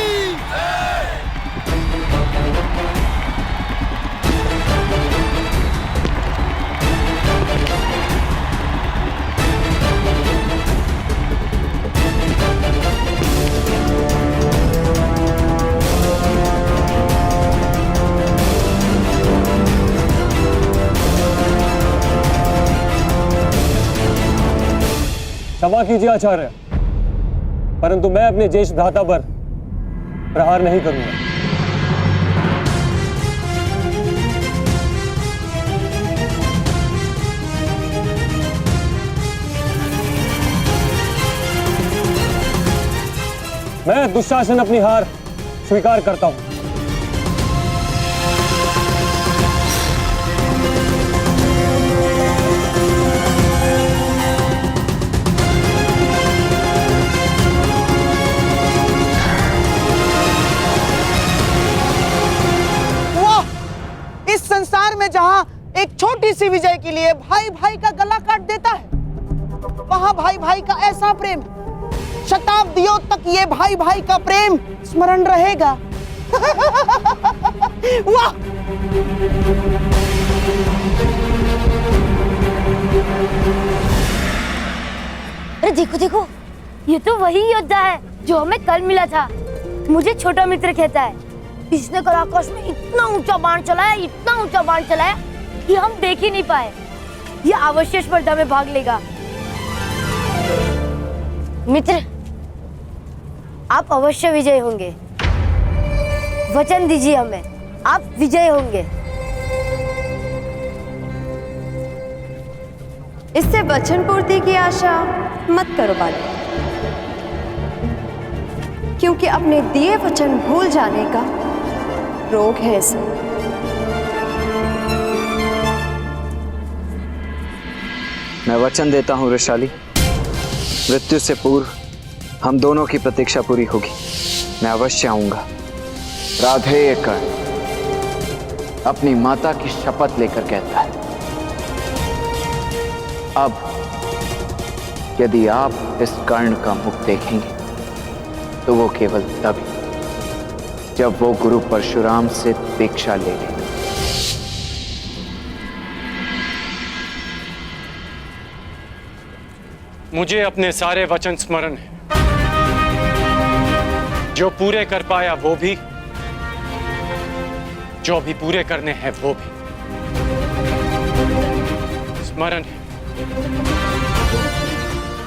क्षमा कीजिए आचार्य, परंतु मैं अपने ज्येष्ठ भ्राता पर प्रहार नहीं करूंगा। मैं दुशासन अपनी हार स्वीकार करता हूं। इस संसार में जहां एक छोटी सी विजय के लिए भाई भाई का गला काट देता है, वहां भाई भाई का ऐसा प्रेम, शताब्दियों तक ये भाई भाई का प्रेम स्मरण रहेगा। वाह! अरे देखो देखो, ये तो वही योद्धा है जो हमें कल मिला था। मुझे छोटा मित्र कहता है। इसने कल आकाश में इतना ऊंचा बाण चलाया, इतना ऊंचा बाण चलाया कि हम देख ही नहीं पाए। ये अवश्य स्पर्धा में भाग लेगा। मित्र, आप अवश्य विजय होंगे। वचन दीजिए हमें, आप विजय होंगे। इससे वचन पूर्ति की आशा मत करो बालक, क्योंकि अपने दिए वचन भूल जाने का रोग है इसे। मैं वचन देता हूं वृषाली, मृत्यु से पूर्व हम दोनों की प्रतीक्षा पूरी होगी। मैं अवश्य आऊंगा। राधेय कर्ण अपनी माता की शपथ लेकर कहता है। अब यदि आप इस कर्ण का मुख देखेंगे तो वो केवल तभी जब वो गुरु परशुराम से दीक्षा ले लेगा। मुझे अपने सारे वचन स्मरण है, जो पूरे कर पाया वो भी, जो अभी पूरे करने हैं वो भी स्मरण है।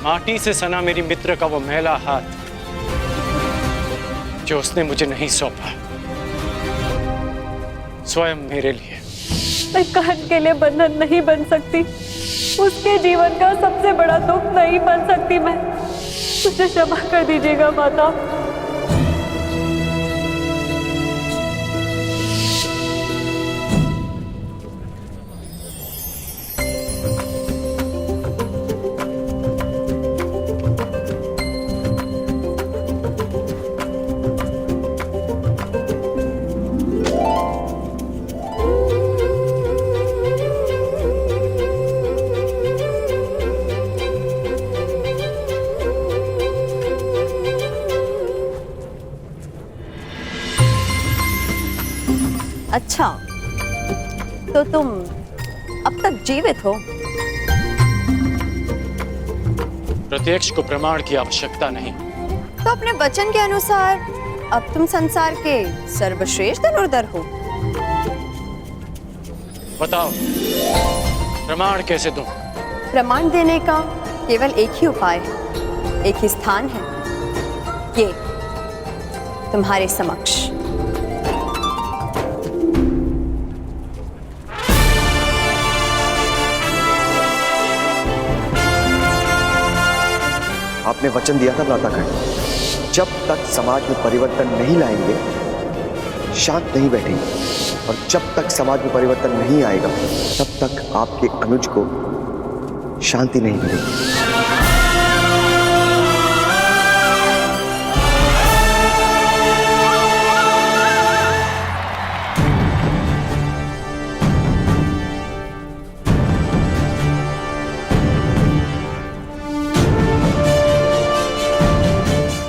माटी से सना मेरी मित्र का वो मैला हाथ जो उसने मुझे नहीं सौंपा, स्वयं मेरे लिए। मैं कर्ण के लिए बंधन नहीं बन सकती, उसके जीवन का सबसे बड़ा दुख नहीं बन सकती मैं। मुझे क्षमा कर दीजिएगा माता। अच्छा, तो तुम अब तक जीवित हो? प्रत्यक्ष को प्रमाण की आवश्यकता नहीं। तो अपने वचन के अनुसार अब तुम संसार के सर्वश्रेष्ठ धनुर्धर हो। बताओ, प्रमाण कैसे दूं? प्रमाण देने का केवल एक ही उपाय है, एक ही स्थान है, ये तुम्हारे समक्ष। आपने वचन दिया था भ्राता कर्ण, जब तक समाज में परिवर्तन नहीं लाएंगे शांत नहीं बैठेंगे और जब तक समाज में परिवर्तन नहीं आएगा तब तक आपके अनुज को शांति नहीं मिलेगी।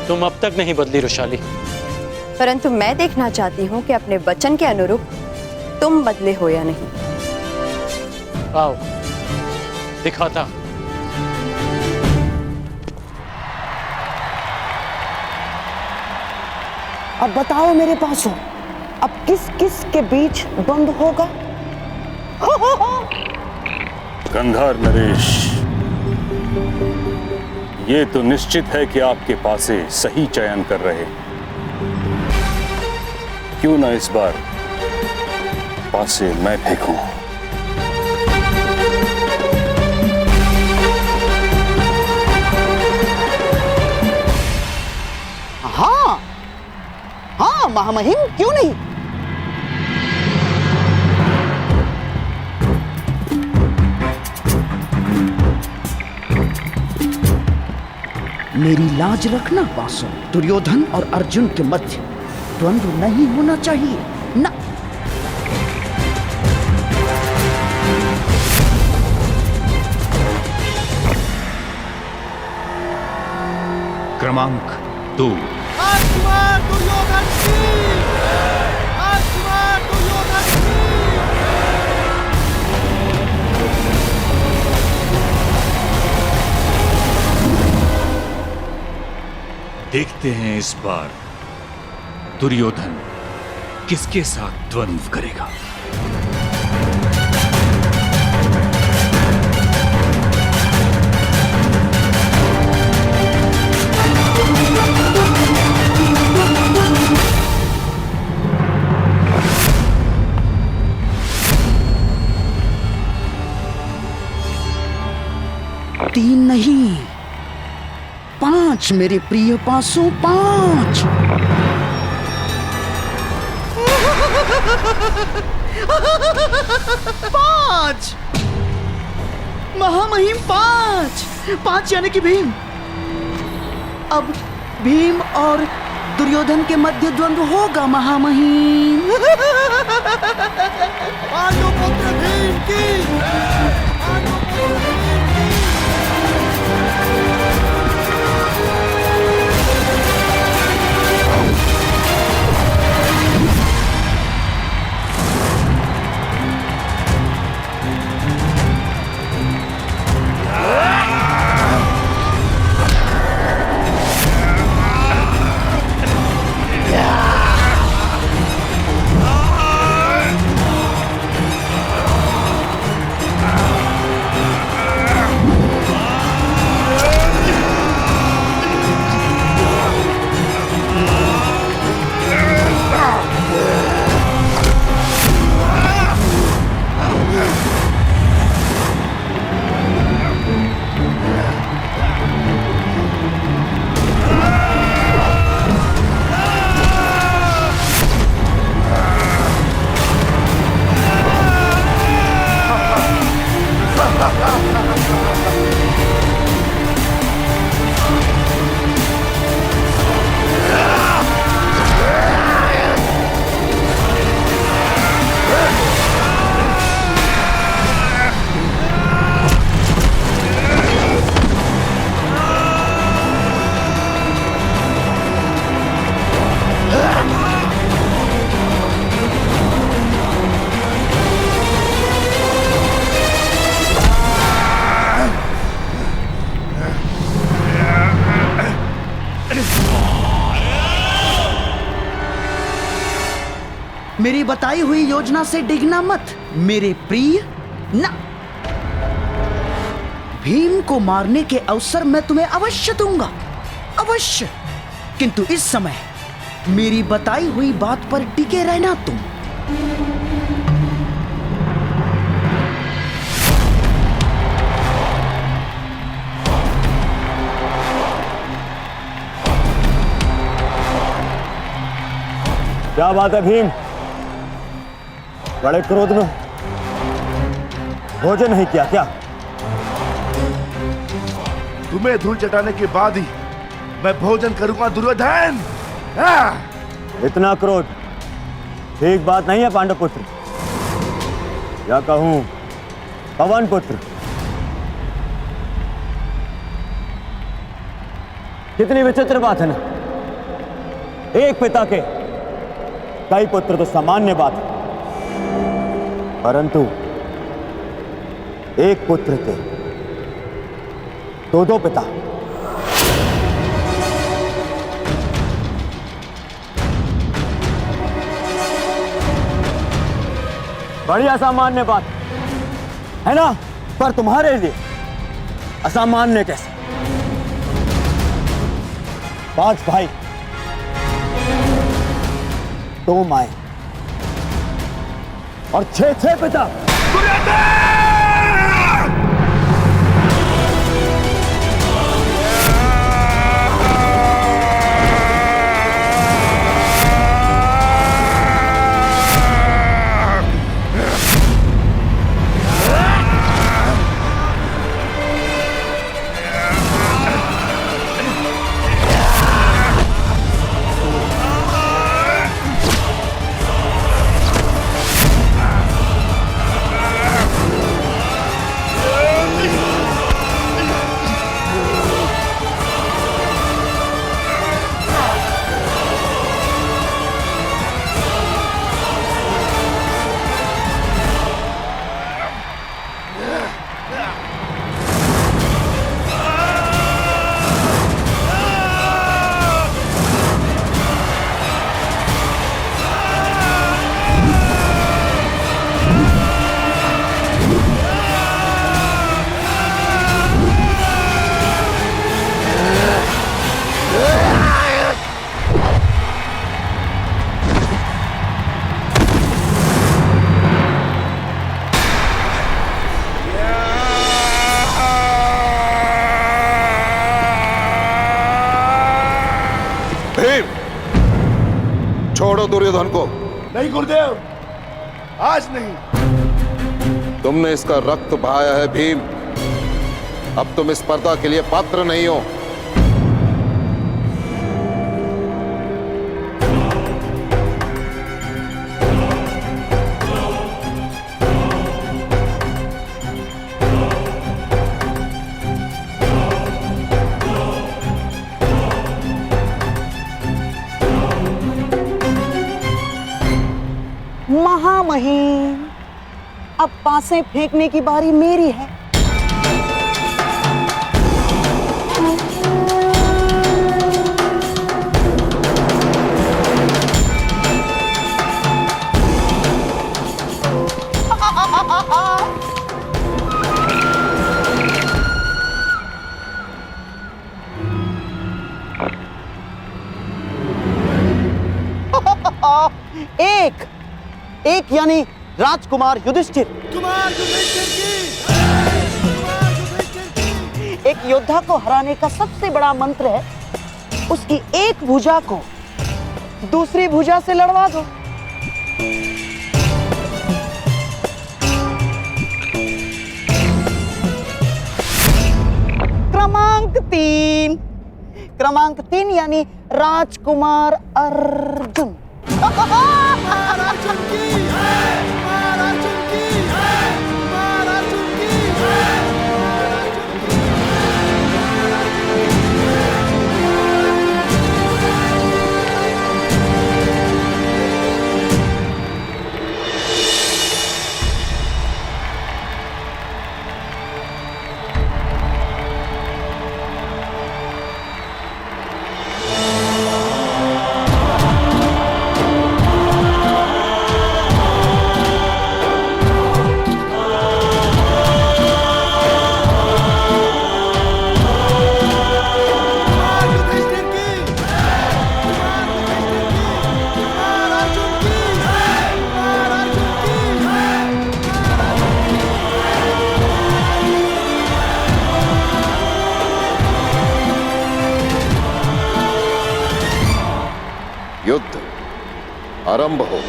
तुम अब तक नहीं बदली रुशाली, परंतु मैं देखना चाहती हूँ कि अपने वचन के अनुरूप तुम बदले हो या नहीं। आओ दिखाता। अब बताओ मेरे पासों, अब किस किस के बीच द्वंद्व होगा? गंधार नरेश, ये तो निश्चित है कि आपके पासे सही चयन कर रहे। क्यों ना इस बार पासे मैं फेंकूं? हाँ हाँ महामहिम, क्यों नहीं। मेरी लाज रखना पासों, दुर्योधन और अर्जुन के मध्य द्वंद्व नहीं होना चाहिए ना। क्रमांक 2। राजकुमार दुर्योधन की, राजकुमार दुर्योधन की। देखते हैं इस बार दुर्योधन किसके साथ द्वंद्व करेगा। तीन नहीं, 5 मेरे प्रिय पासों, 5। पांच महामहिम, 5 यानी कि भीम। अब भीम और दुर्योधन के मध्य द्वंद्व होगा महामहिम। पांडुपुत्र भीम की, पांडुपुत्र भीम की। मेरी बताई हुई योजना से डिगना मत मेरे प्रिय ना। भीम को मारने के अवसर मैं तुम्हें अवश्य दूंगा, अवश्य। किंतु इस समय मेरी बताई हुई बात पर टिके रहना तुम। क्या बात है भीम, बड़े क्रोध में भोजन नहीं किया क्या? तुम्हें धूल चटाने के बाद ही मैं भोजन करूंगा दुर्योधन। इतना क्रोध ठीक बात नहीं है पांडव पुत्र, या कहूं पवन पुत्र। कितनी विचित्र बात है ना, एक पिता के कई पुत्र तो सामान्य बात है, परंतु एक पुत्र के दो पिता। बड़ी असामान्य बात है ना, पर तुम्हारे लिए असामान्य कैसे? 5 भाई, 2 माए और 6 पिता। छोड़ो दुर्योधन को। नहीं गुरुदेव, आज नहीं। तुमने इसका रक्त बहाया है भीम, अब तुम इस स्पर्धा के लिए पात्र नहीं हो। महामहिम, अब पासे फेंकने की बारी मेरी है। एक यानी राजकुमार युधिष्ठिर। एक योद्धा को हराने का सबसे बड़ा मंत्र है उसकी एक भुजा को दूसरी भुजा से लड़वा दो। क्रमांक 3 यानी राजकुमार अर्जुन। आरंभ हो।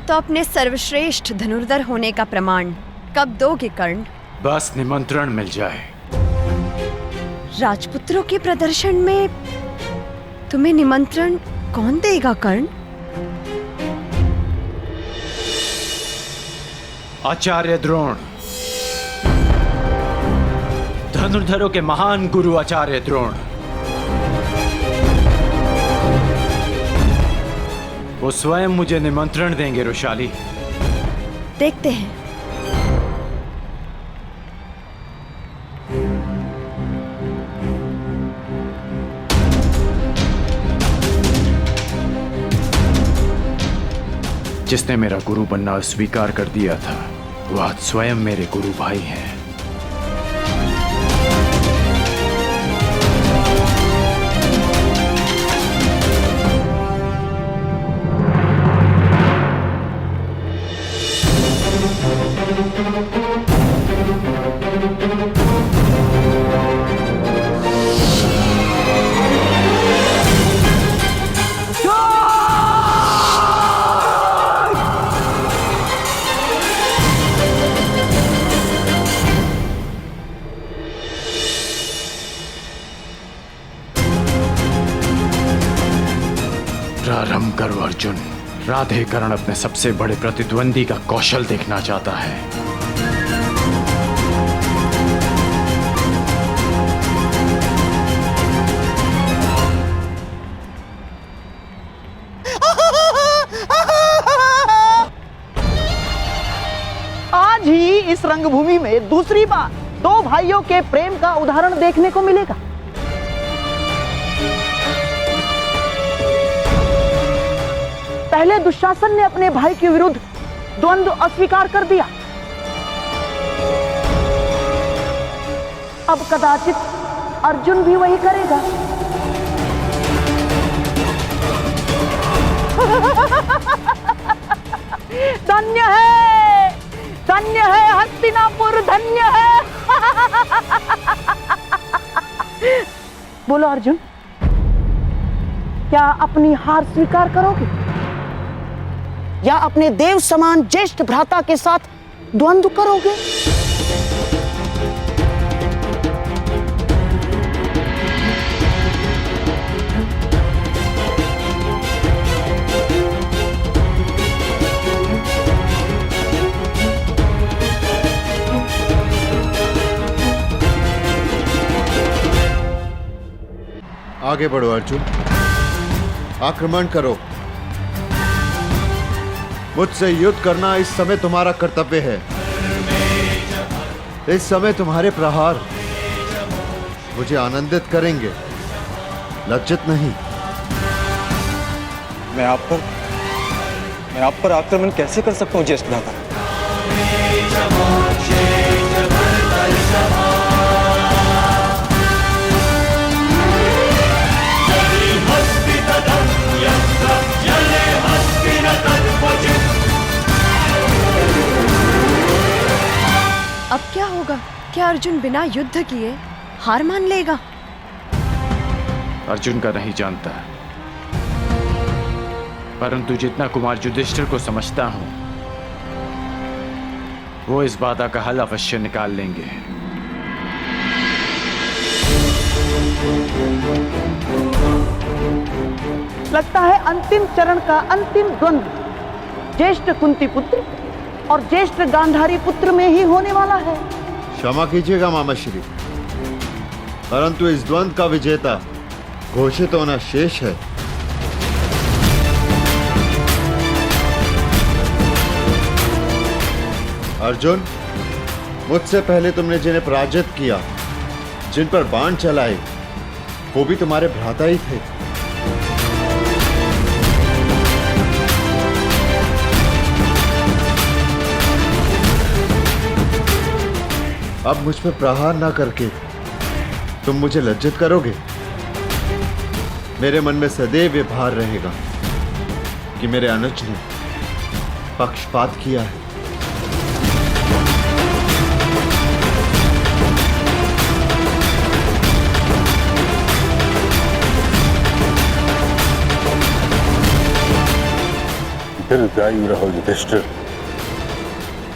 तो अपने सर्वश्रेष्ठ धनुर्धर होने का प्रमाण कब दोगे कर्ण? बस निमंत्रण मिल जाए। राजपुत्रों के प्रदर्शन में तुम्हें निमंत्रण कौन देगा कर्ण? आचार्य द्रोण, धनुर्धरों के महान गुरु आचार्य द्रोण। वो स्वयं मुझे निमंत्रण देंगे रोशाली। देखते हैं। जिसने मेरा गुरु बनना स्वीकार कर दिया था, वो आज स्वयं मेरे गुरु भाई हैं। प्रारंभ करो अर्जुन। राधे कर्ण अपने सबसे बड़े प्रतिद्वंदी का कौशल देखना चाहता है। आज ही इस रंगभूमि में दूसरी बार दो भाइयों के प्रेम का उदाहरण देखने को मिलेगा। पहले दुशासन ने अपने भाई के विरुद्ध द्वंद्व अस्वीकार कर दिया, अब कदाचित अर्जुन भी वही करेगा। धन्य है हस्तिनापुर, धन्य है। बोलो अर्जुन, क्या अपनी हार स्वीकार करोगे या अपने देव समान ज्येष्ठ भ्राता के साथ द्वंद्व करोगे? आगे बढ़ो अर्जुन, आक्रमण करो। मुझसे युद्ध करना इस समय तुम्हारा कर्तव्य है। इस समय तुम्हारे प्रहार मुझे आनंदित करेंगे, लज्जित नहीं। मैं आप पर आक्रमण कैसे कर सकता हूं ज्येष्ठ भ्राता? अब क्या होगा? क्या अर्जुन बिना युद्ध किए हार मान लेगा? अर्जुन का नहीं जानता, परंतु जितना कुमार युधिष्ठिर को समझता हूं, वो इस बाधा का हल अवश्य निकाल लेंगे। लगता है अंतिम चरण का अंतिम द्वंद्व ज्येष्ठ कुंती पुत्र और ज्येष्ठ गांधारी पुत्र में ही होने वाला है। क्षमा कीजिएगा मामाश्री, परंतु इस द्वंद्व का विजेता घोषित होना शेष है। अर्जुन, मुझसे पहले तुमने जिन्हें पराजित किया, जिन पर बाण चलाए, वो भी तुम्हारे भ्राता ही थे। अब मुझ पर प्रहार ना करके तुम मुझे लज्जित करोगे? मेरे मन में सदैव ये भार रहेगा कि मेरे अनुज ने पक्षपात किया है। दीर्घायु रहो युधिष्ठिर,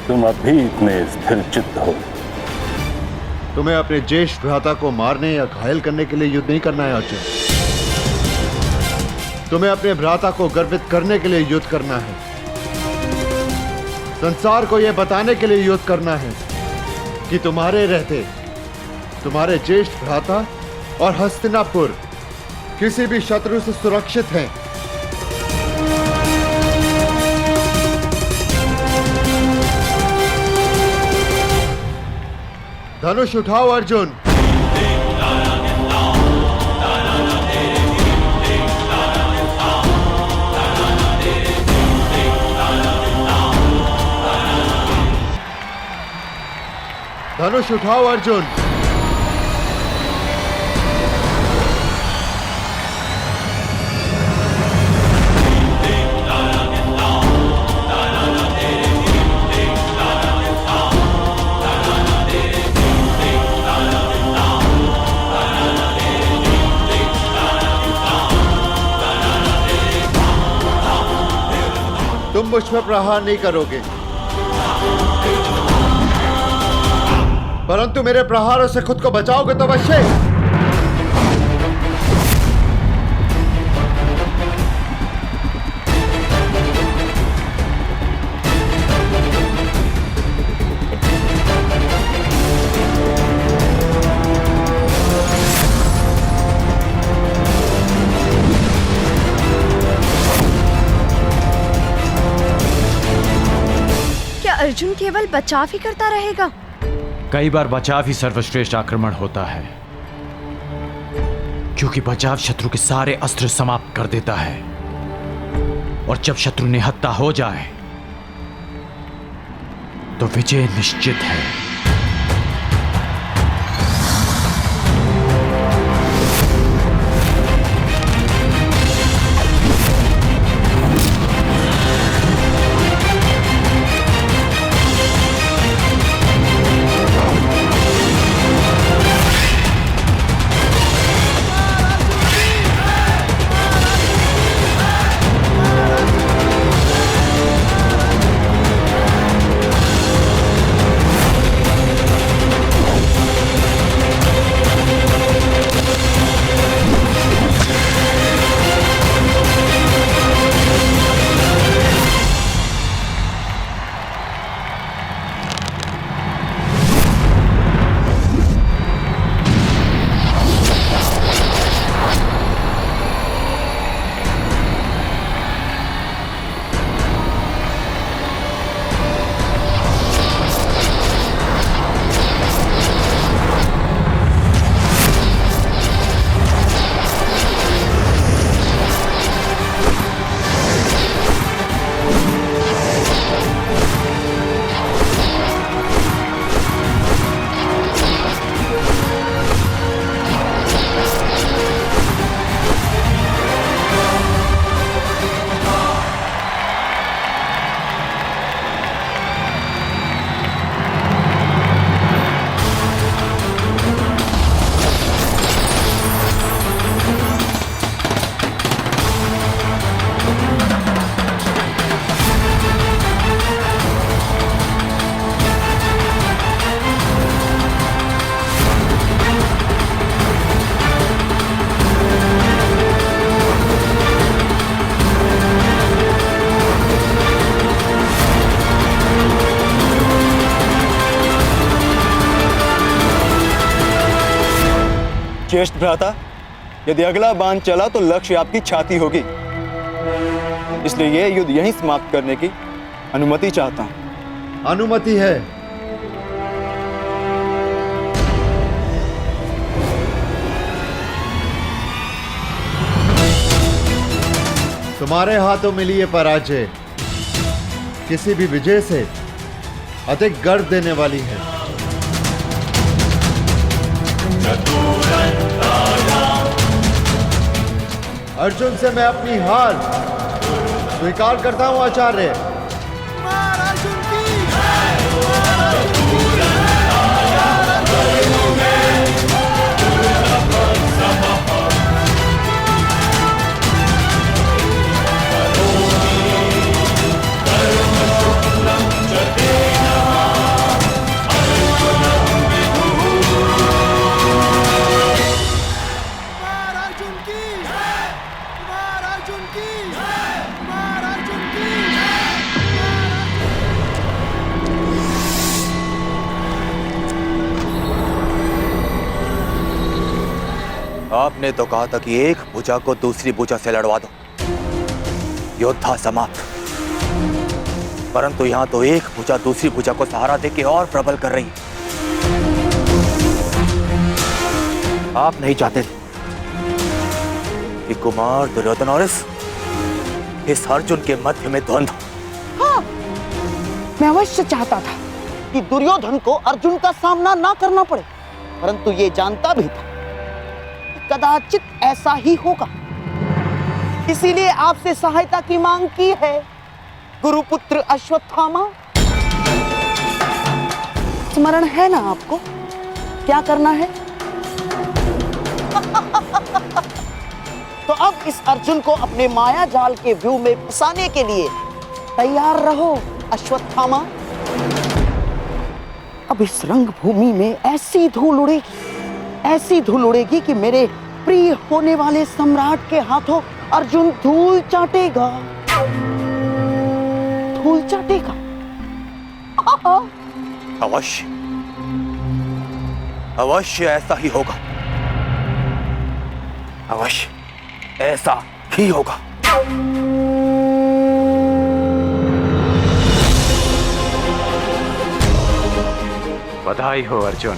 तुम अभी इतने स्थिर चित्त हो। तुम्हें अपने ज्येष्ठ भ्राता को मारने या घायल करने के लिए युद्ध नहीं करना है अर्जुन। तुम्हें अपने भ्राता को गर्वित करने के लिए युद्ध करना है। संसार को यह बताने के लिए युद्ध करना है कि तुम्हारे रहते तुम्हारे ज्येष्ठ भ्राता और हस्तिनापुर किसी भी शत्रु से सुरक्षित हैं। धनुष उठाओ अर्जुन। धनुष उठाओ अर्जुन। तुम मुझ पर प्रहार नहीं करोगे, परंतु मेरे प्रहारों से खुद को बचाओगे तो अवश्य। अर्जुन केवल बचाव ही करता रहेगा? कई बार बचाव ही सर्वश्रेष्ठ आक्रमण होता है, क्योंकि बचाव शत्रु के सारे अस्त्र समाप्त कर देता है, और जब शत्रु निहत्था हो जाए तो विजय निश्चित है। ज्येष्ठ भ्राता, यदि अगला बाण चला तो लक्ष्य आपकी छाती होगी, इसलिए यह युद्ध यहीं समाप्त करने की अनुमति चाहता हूं। अनुमति है। तुम्हारे हाथों मिली ये पराजय किसी भी विजय से अधिक गर्व देने वाली है। अर्जुन से मैं अपनी हार स्वीकार करता हूं आचार्य। आपने तो कहा था कि एक भुजा को दूसरी भुजा से लड़वा दो, योद्धा समाप्त। परंतु यहां तो एक भुजा दूसरी भुजा को सहारा देके और प्रबल कर रही है। आप नहीं चाहते कि कुमार दुर्योधन और इस अर्जुन के मध्य में द्वंद्व। हाँ, मैं अवश्य चाहता था कि दुर्योधन को अर्जुन का सामना ना करना पड़े, परंतु ये जानता भी था कदाचित ऐसा ही होगा। इसीलिए आपसे सहायता की मांग की है गुरुपुत्र अश्वत्थामा। स्मरण है ना आपको क्या करना है? तो अब इस अर्जुन को अपने माया जाल के व्यू में फंसाने के लिए तैयार रहो अश्वत्थामा। अब इस रंगभूमि में ऐसी धूल उड़ेगी कि मेरे प्रिय होने वाले सम्राट के हाथों अर्जुन धूल चाटेगा। अवश्य अवश्य ऐसा ही होगा, अवश्य ऐसा ही होगा। बधाई हो अर्जुन,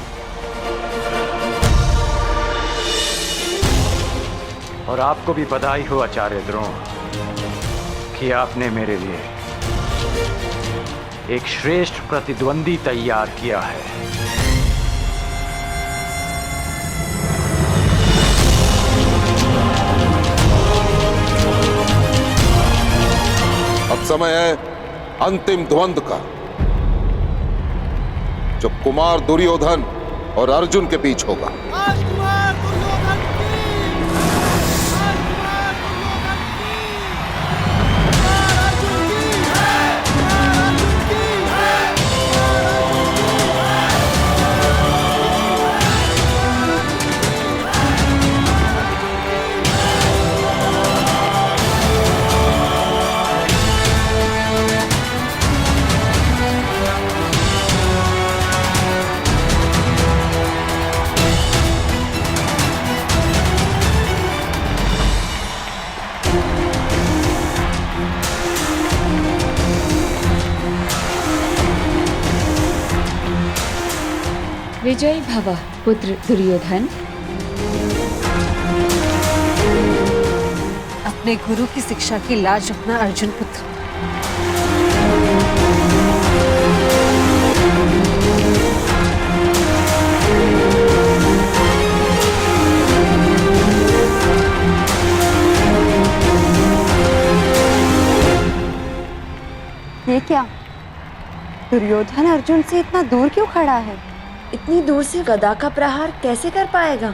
और आपको भी बधाई हो आचार्य द्रोण कि आपने मेरे लिए एक श्रेष्ठ प्रतिद्वंदी तैयार किया है। अब समय है अंतिम द्वंद्व का, जो कुमार दुर्योधन और अर्जुन के बीच होगा। विजयी भव पुत्र दुर्योधन। अपने गुरु की शिक्षा की लाज रखना अर्जुन पुत्र। ये क्या? दुर्योधन अर्जुन से इतना दूर क्यों खड़ा है? इतनी दूर से गदा का प्रहार कैसे कर पाएगा?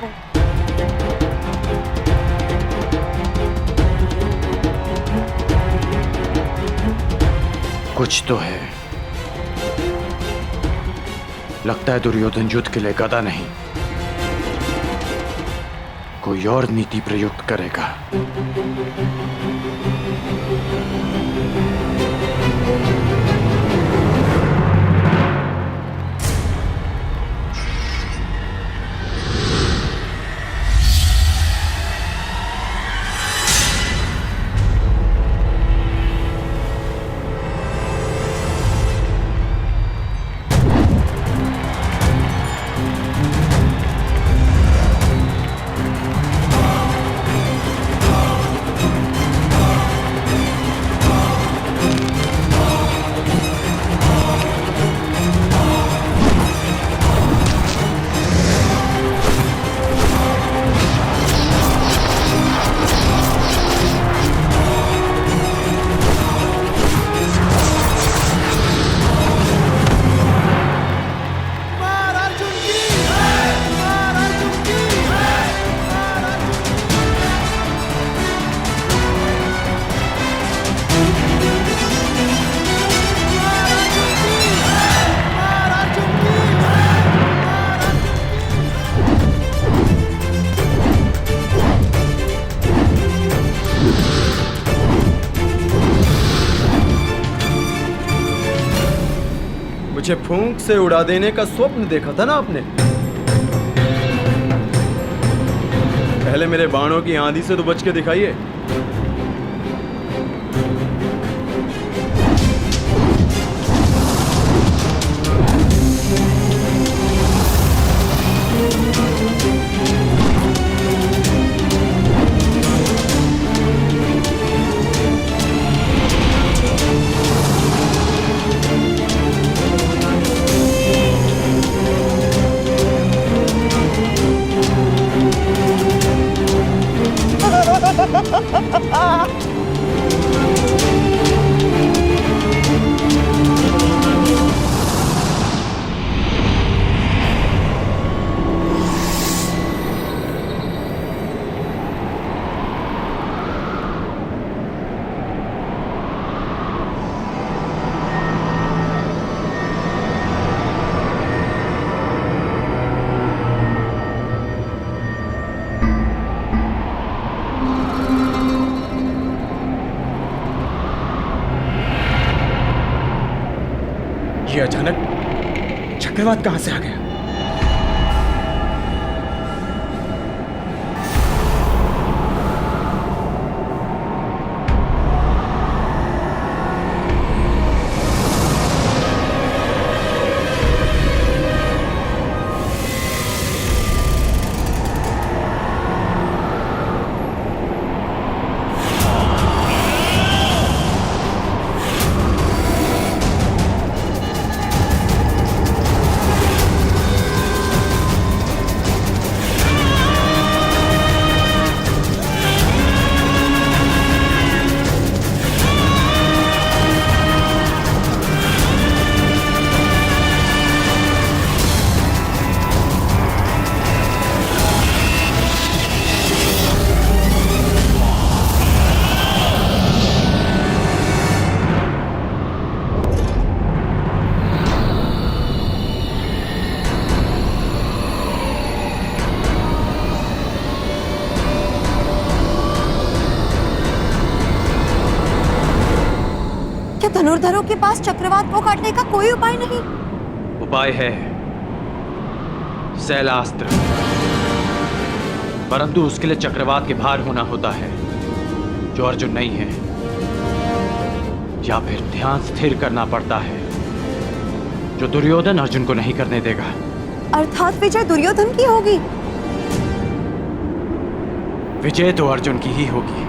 कुछ तो है। लगता है दुर्योधन युद्ध के लिए गदा नहीं, कोई और नीति प्रयुक्त करेगा। मुझे फूंक से उड़ा देने का स्वप्न देखा था ना आपने? पहले मेरे बाणों की आंधी से तो बच के दिखाइए। ये अचानक चक्रवात कहां से आ गया? क्या धनुर्धरों के पास चक्रवात को काटने का कोई उपाय नहीं? उपाय है शैलास्त्र, परंतु उसके लिए चक्रवात के भार होना होता है जो अर्जुन नहीं है, या फिर ध्यान स्थिर करना पड़ता है जो दुर्योधन अर्जुन को नहीं करने देगा। अर्थात विजय दुर्योधन की होगी। विजय तो अर्जुन की ही होगी,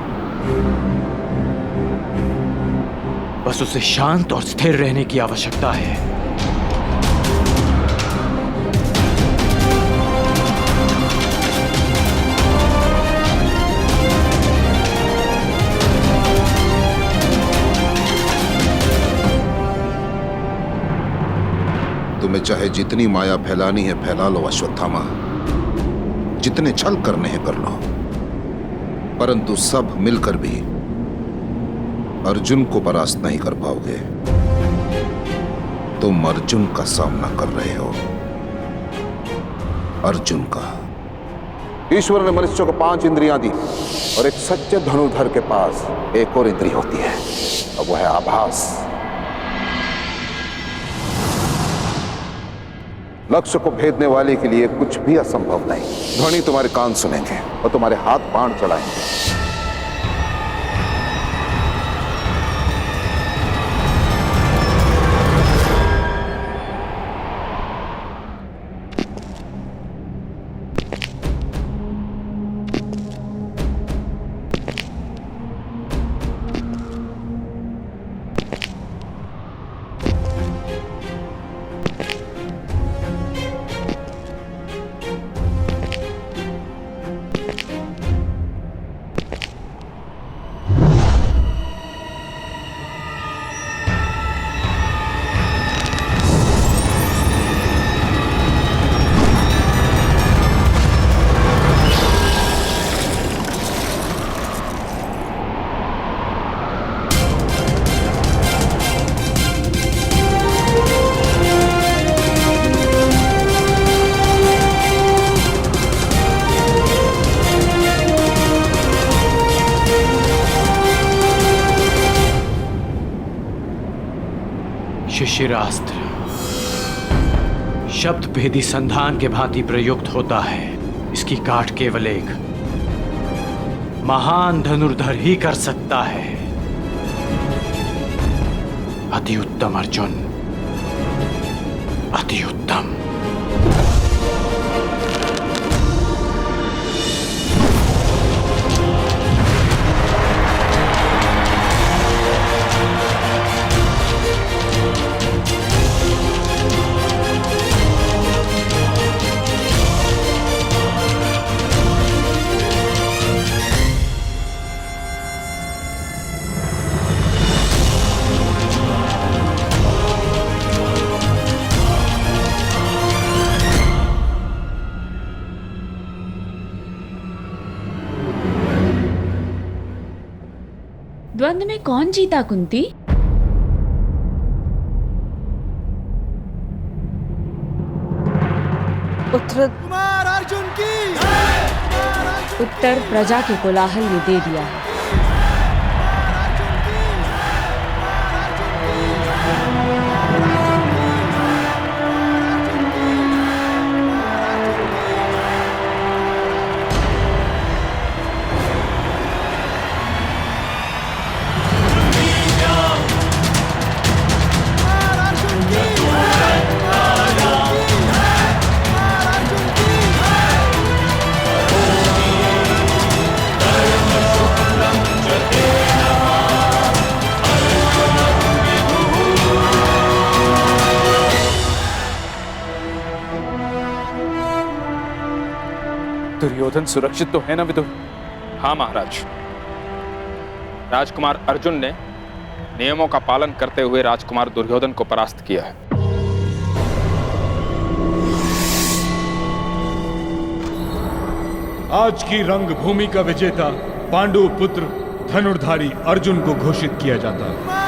बस उसे शांत और स्थिर रहने की आवश्यकता है। तुम्हें चाहे जितनी माया फैलानी है फैला लो अश्वत्थामा, जितने छल करने हैं कर लो, परंतु सब मिलकर भी अर्जुन को परास्त नहीं कर पाओगे। तुम अर्जुन का सामना कर रहे हो, अर्जुन का। ईश्वर ने मनुष्य को 5 इंद्रियां दी और एक सच्चे धनुर्धर के पास एक और इंद्रिय होती है, और वह है आभास। लक्ष्य को भेदने वाले के लिए कुछ भी असंभव नहीं। ध्वनि तुम्हारे कान सुनेंगे और तुम्हारे हाथ बाण चलाएंगे। शिशिरास्त्र। शब्द भेदी संधान के भांति प्रयुक्त होता है। इसकी काट केवल एक महान धनुर्धर ही कर सकता है। अति उत्तम अर्जुन, अति उत्तम। द्वंद्व में कौन जीता कुंती? कुमार अर्जुन की उत्तर प्रजा के कोलाहल ने दे दिया है। दुर्योधन सुरक्षित तो है ना विदुर? हाँ महाराज, राजकुमार अर्जुन ने नियमों का पालन करते हुए राजकुमार दुर्योधन को परास्त किया है। आज की रंग भूमि का विजेता पांडु पुत्र धनुर्धारी अर्जुन को घोषित किया जाता है।